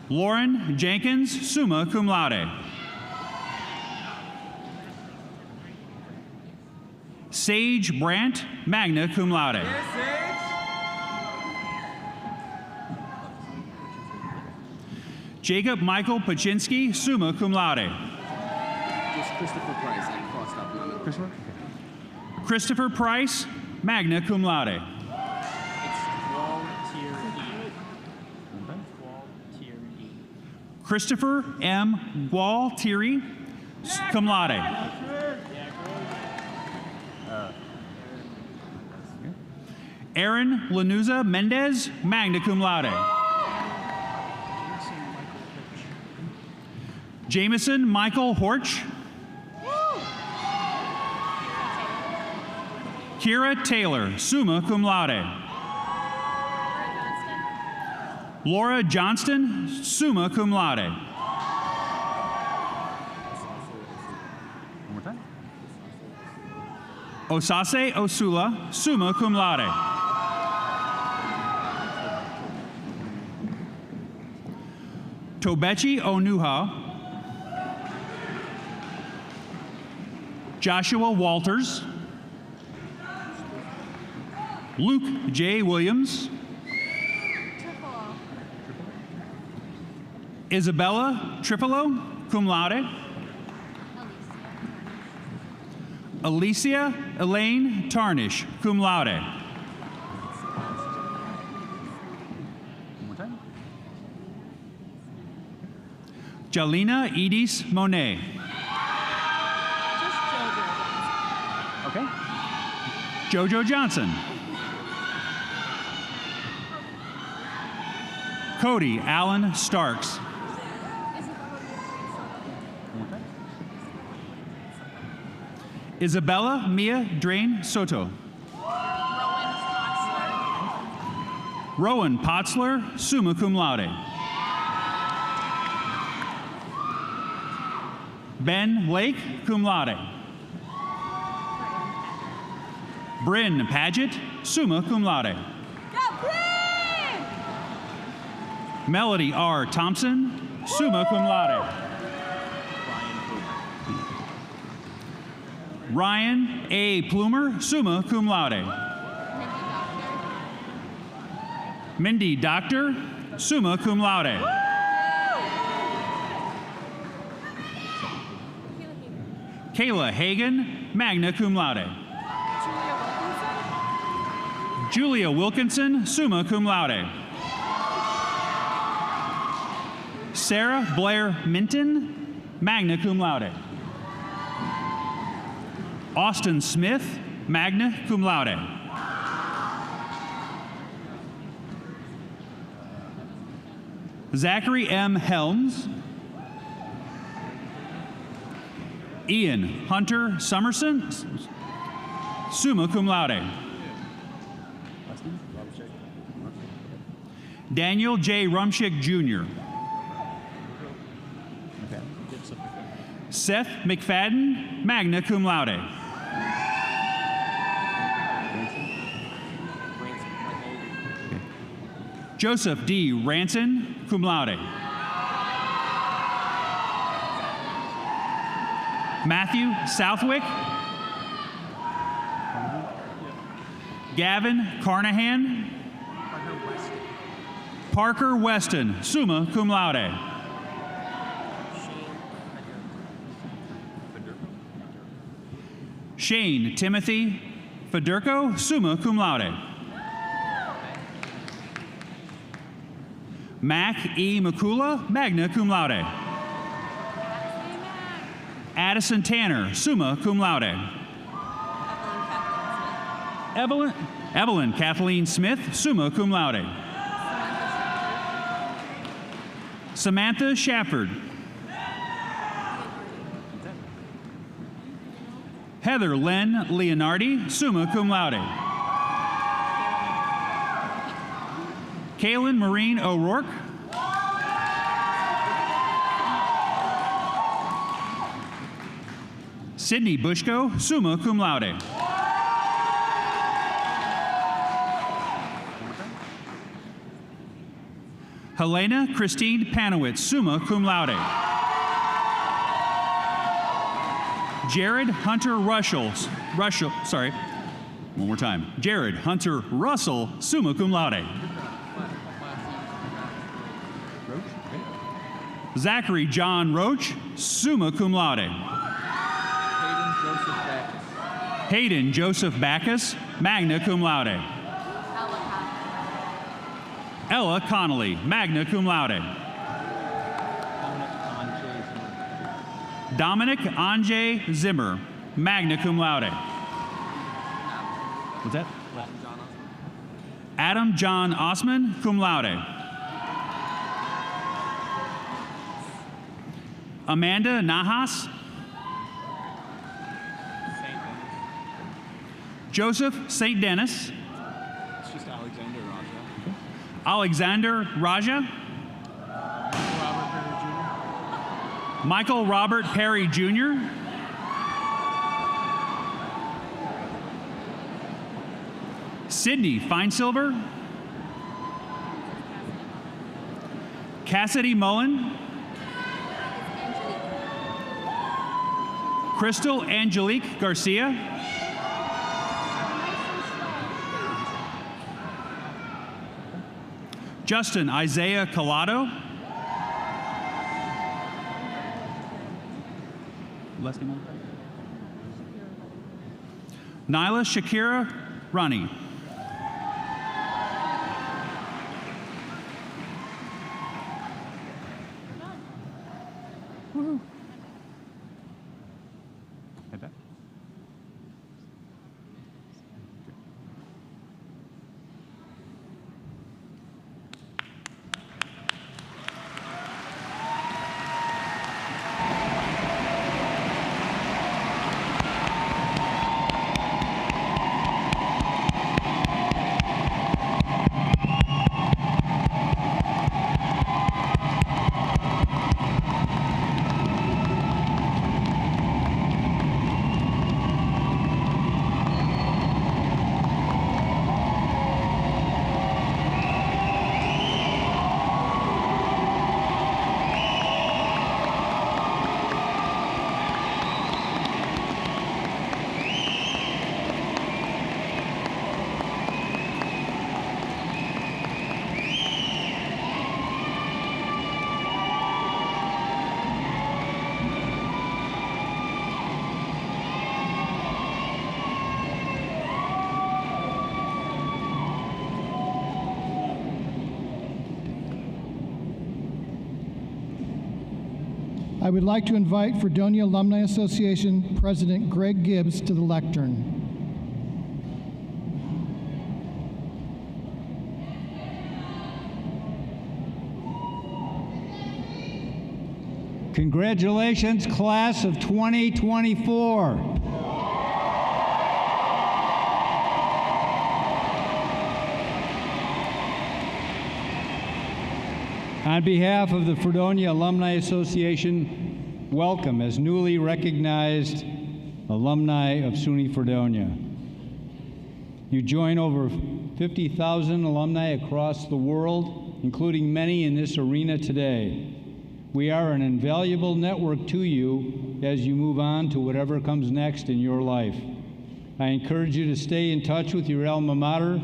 Lauren Jenkins, summa cum laude. Sage Brandt, magna cum laude. Jacob Michael Paczynski, summa cum laude. Just Christopher Price. I crossed out the Christopher? Christopher Price, magna cum laude. It's Gualtieri. Christopher M. Gualtieri, cum laude. Aaron Lanuza Mendez, magna cum laude. Jameson Michael Horch. Kira Taylor, summa cum laude. Laura Johnston, summa cum laude. One more time. Osase Osula, summa cum laude. Tobechi Onuha. Joshua Walters. Luke J. Williams. Isabella Tripolo, cum laude. Alicia Elaine Tarnish, cum laude. Jalina Edis Monet. Okay. Jojo Johnson. Cody Allen Starks. Isabella Mia Drain Soto. Rowan Potzler, summa cum laude. Ben Lake, cum laude. Bryn Paget, summa cum laude. Melody R. Thompson, summa cum laude. Ryan A. Plumer, summa cum laude. Mindy Doctor, summa cum laude. Kayla Hagan, magna cum laude. Julia Wilkinson, summa cum laude. Sarah Blair Minton, magna cum laude. Austin Smith, magna cum laude. Zachary M. Helms. Ian Hunter Summerson, summa cum laude. Daniel J. Rumschick Jr. Seth McFadden, magna cum laude. Joseph D. Ranson, cum laude. Matthew Southwick. Gavin Carnahan. Parker Weston, summa cum laude. Shane Timothy Federico, summa cum laude. Mac E. McCula, magna cum laude. Addison Tanner, summa cum laude. Evelyn Kathleen Smith, summa cum laude. Samantha Shafford. Heather Len Leonardi, summa cum laude. Kaylin Maureen O'Rourke. Sydney Bushko, summa cum laude. Helena Christine Panowitz, summa cum laude. Jared Hunter Jared Hunter Russell, summa cum laude. Zachary John Roach, summa cum laude. Hayden Joseph Backus, magna cum laude. Ella Connolly, magna cum laude. Dominic Anjay Zimmer, magna cum laude. What's that? Adam John Osman, cum laude. Amanda Nahas. Joseph St. Dennis. It's just Alexander Raja. Alexander Raja. Michael Robert Perry Jr. Sydney Feinsilver. Cassidy Mullen. Crystal Angelique Garcia. Justin Isaiah Collado. Last name on Nyla Shakira Rani. Head back. I would like to invite Fredonia Alumni Association President Greg Gibbs to the lectern. Congratulations, class of 2024. On behalf of the Fredonia Alumni Association, welcome as newly recognized alumni of SUNY Fredonia. You join over 50,000 alumni across the world, including many in this arena today. We are an invaluable network to you as you move on to whatever comes next in your life. I encourage you to stay in touch with your alma mater,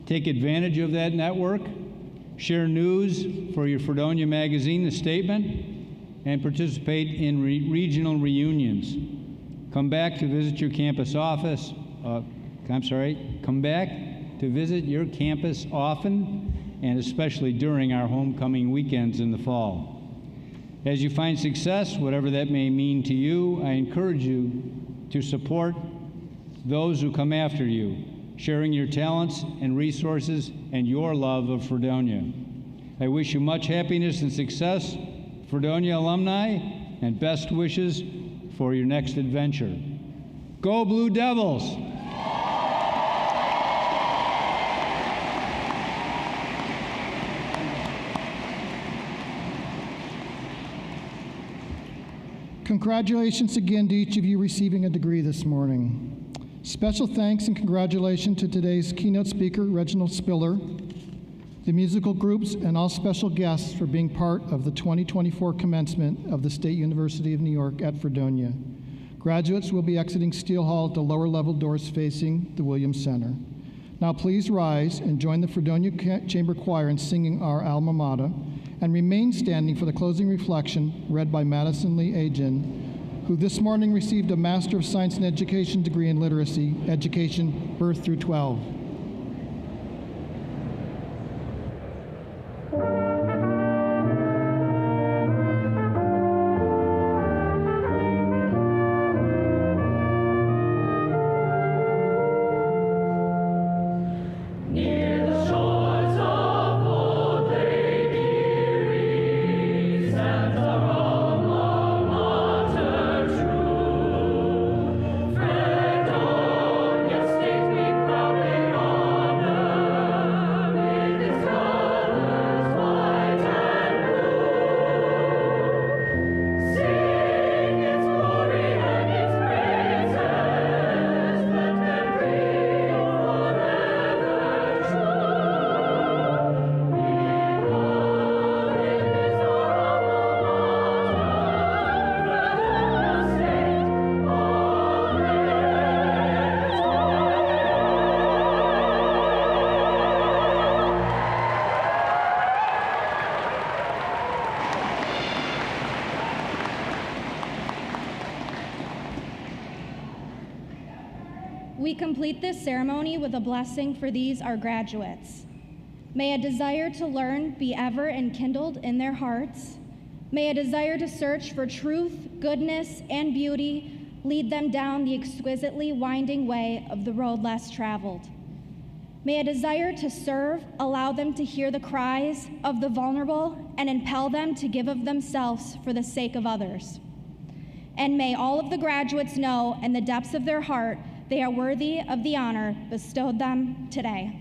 take advantage of that network, share news for your Fredonia magazine, The Statement, and participate in regional reunions. Come back to visit your campus office. Come back to visit your campus often and especially during our homecoming weekends in the fall. As you find success, whatever that may mean to you, I encourage you to support those who come after you, sharing your talents and resources and your love of Fredonia. I wish you much happiness and success, Fredonia alumni, and best wishes for your next adventure. Go Blue Devils! Congratulations again to each of you receiving a degree this morning. Special thanks and congratulations to today's keynote speaker, Reginald Spiller, the musical groups, and all special guests for being part of the 2024 commencement of the State University of New York at Fredonia. Graduates will be exiting Steele Hall at the lower level doors facing the Williams Center. Now please rise and join the Fredonia Chamber Choir in singing our alma mater, and remain standing for the closing reflection read by Madison Lee Agin, who this morning received a Master of Science in Education degree in Literacy, Education, Birth through 12. We complete this ceremony with a blessing for these, our graduates. May a desire to learn be ever enkindled in their hearts. May a desire to search for truth, goodness, and beauty lead them down the exquisitely winding way of the road less traveled. May a desire to serve allow them to hear the cries of the vulnerable and impel them to give of themselves for the sake of others. And may all of the graduates know in the depths of their heart they are worthy of the honor bestowed them today.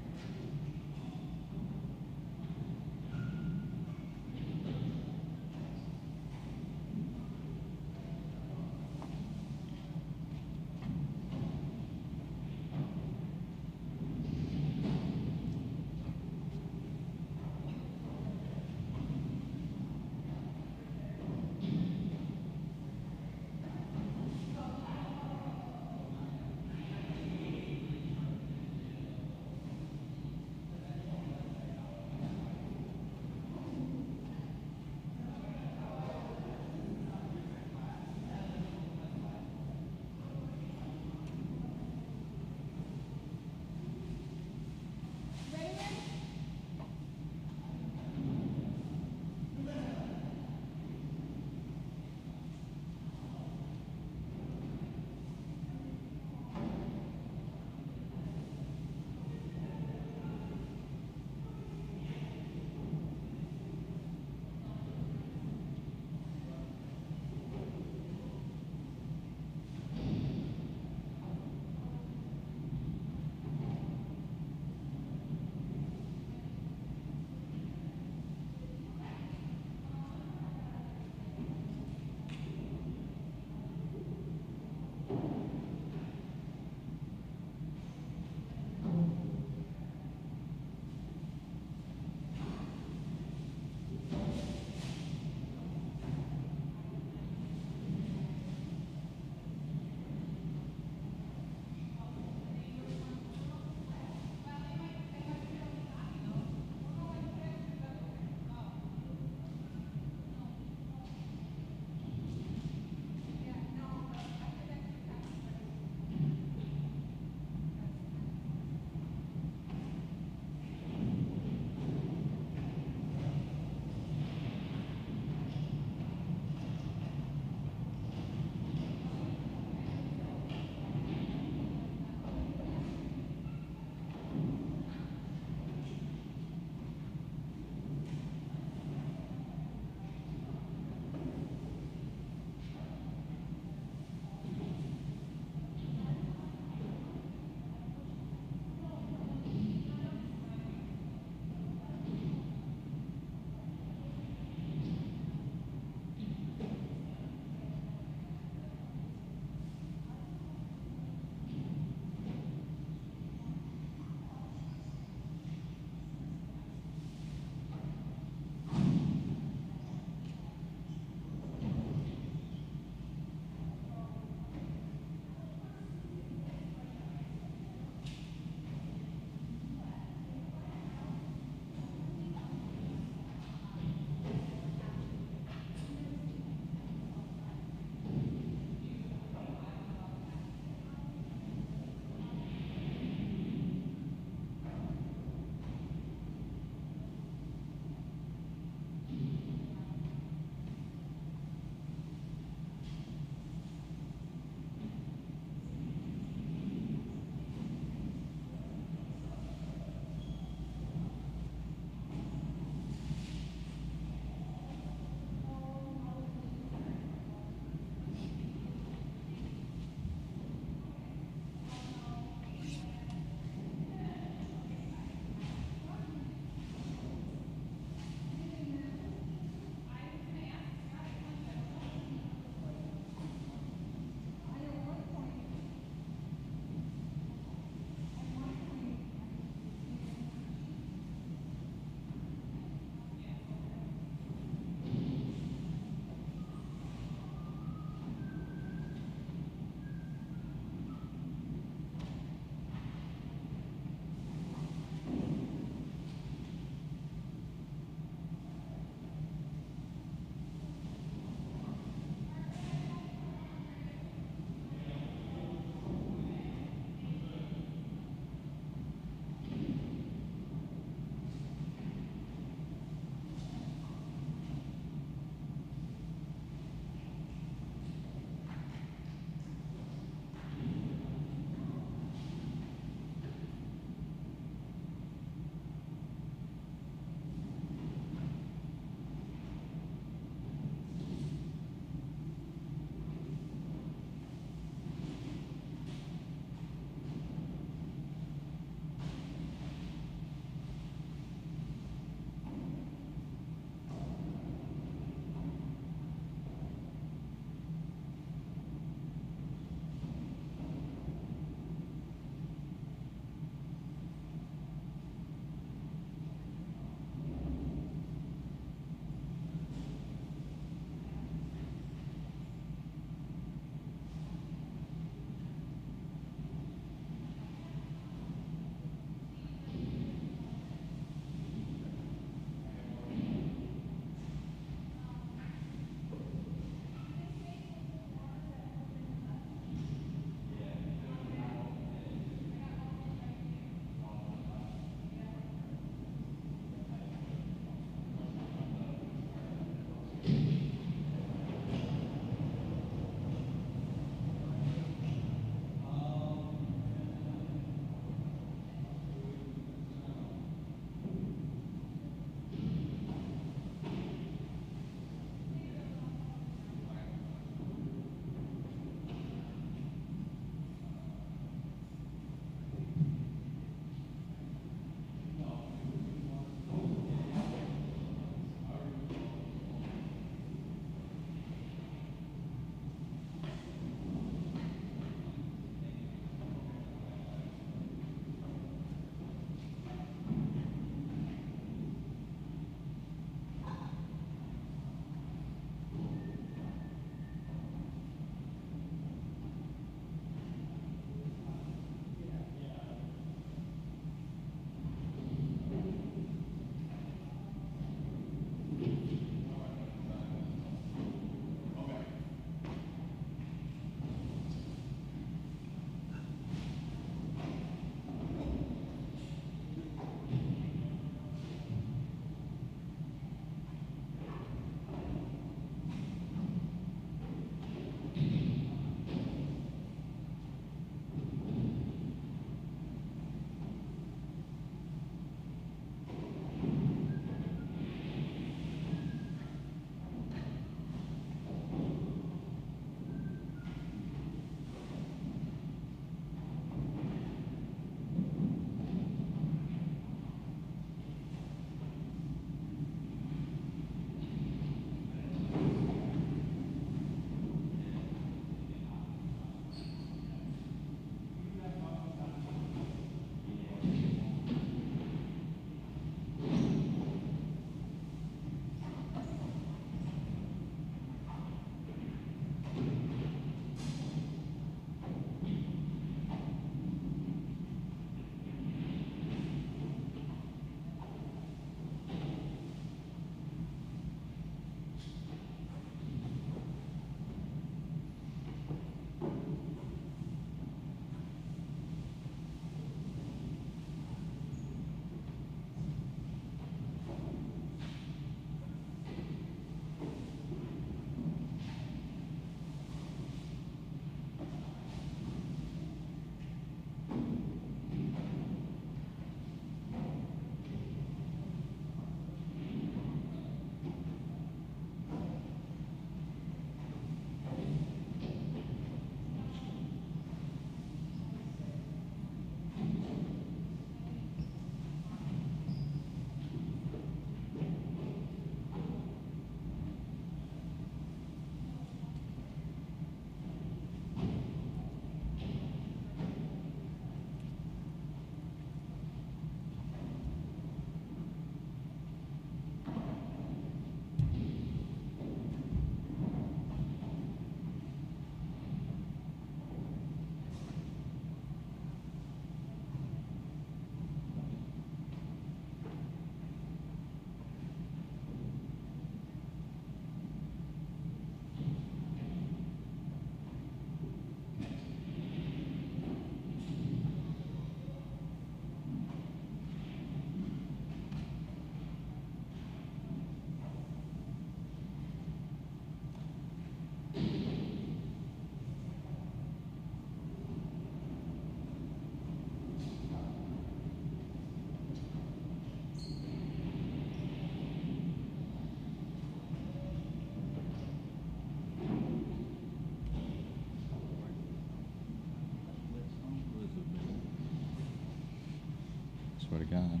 swear to God.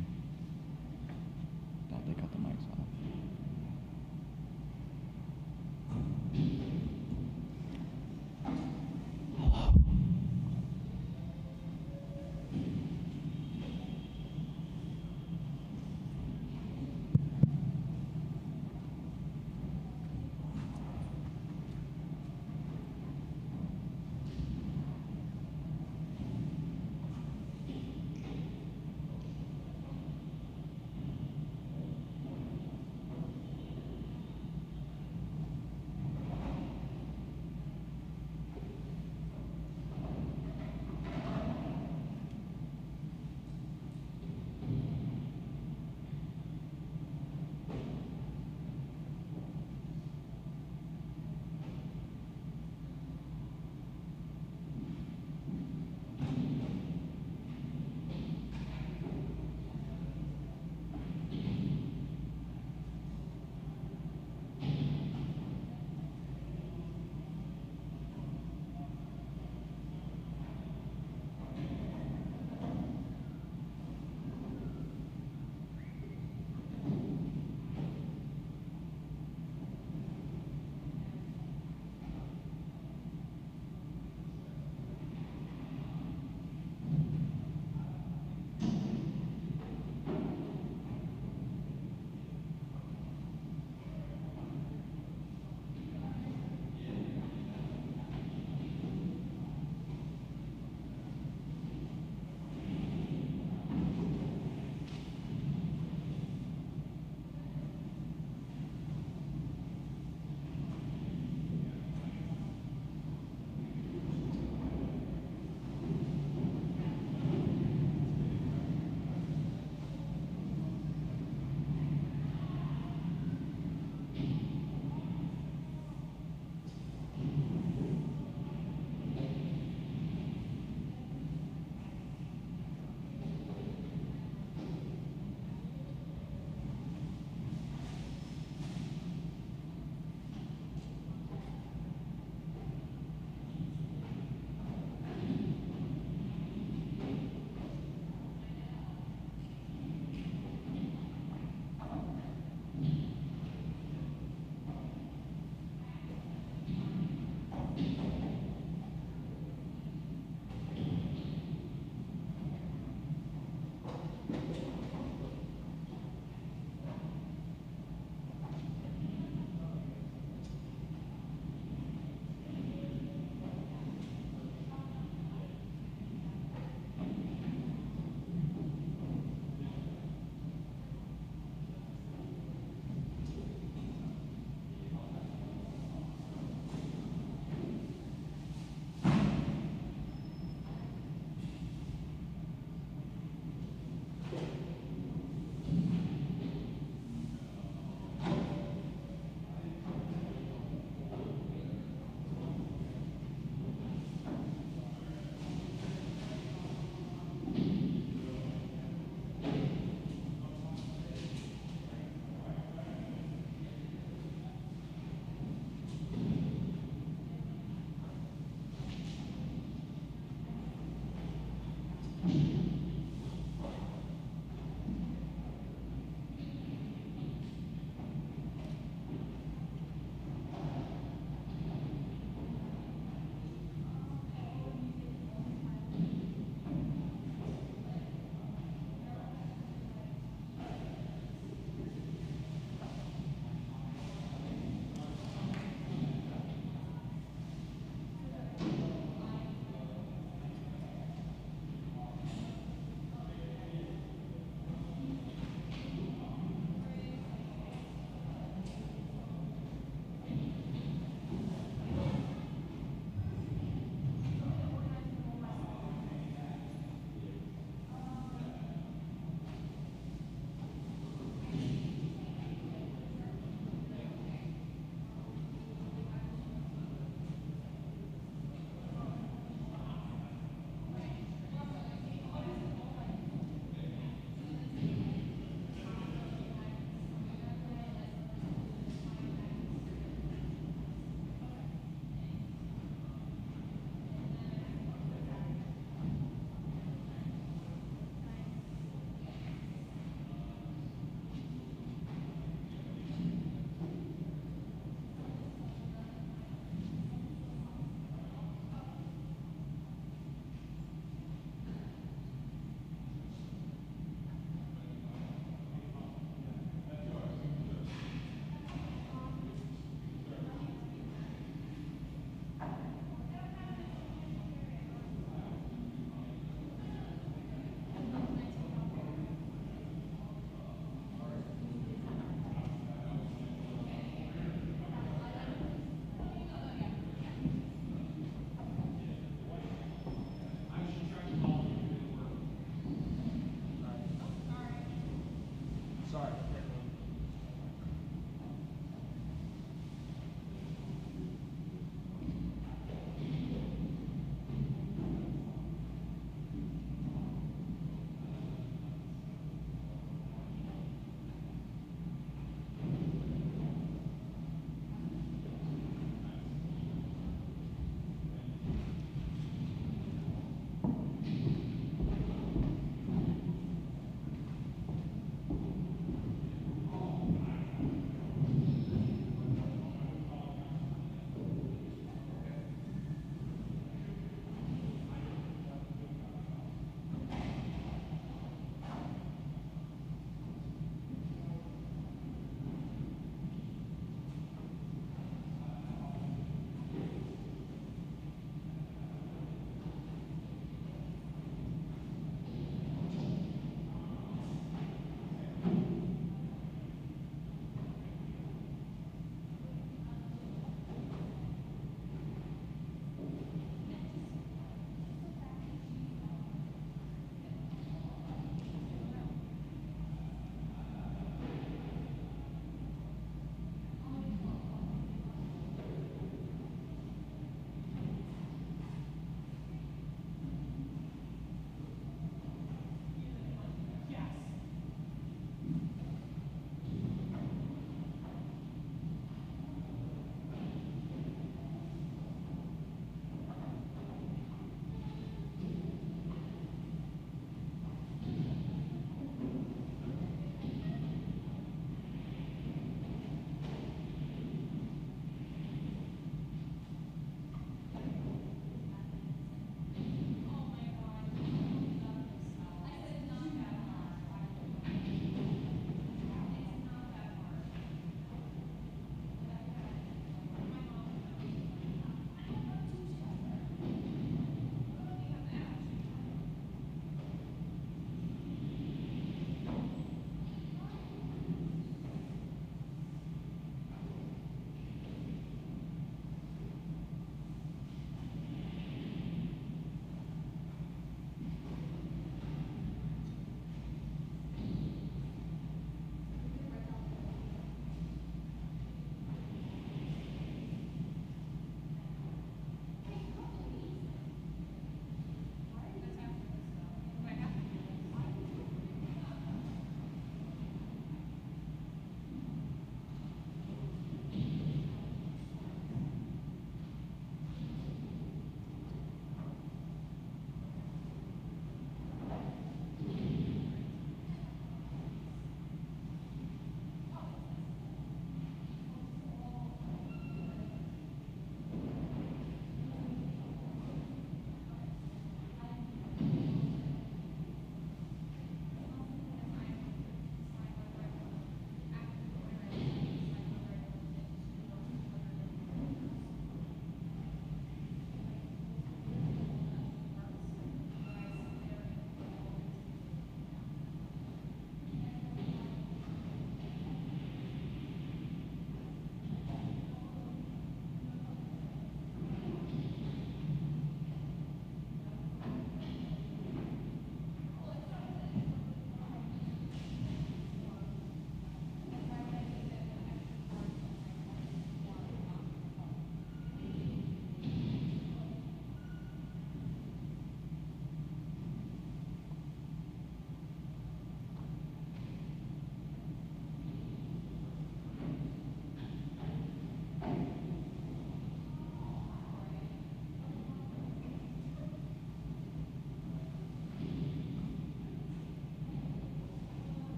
Thought they cut the mics off.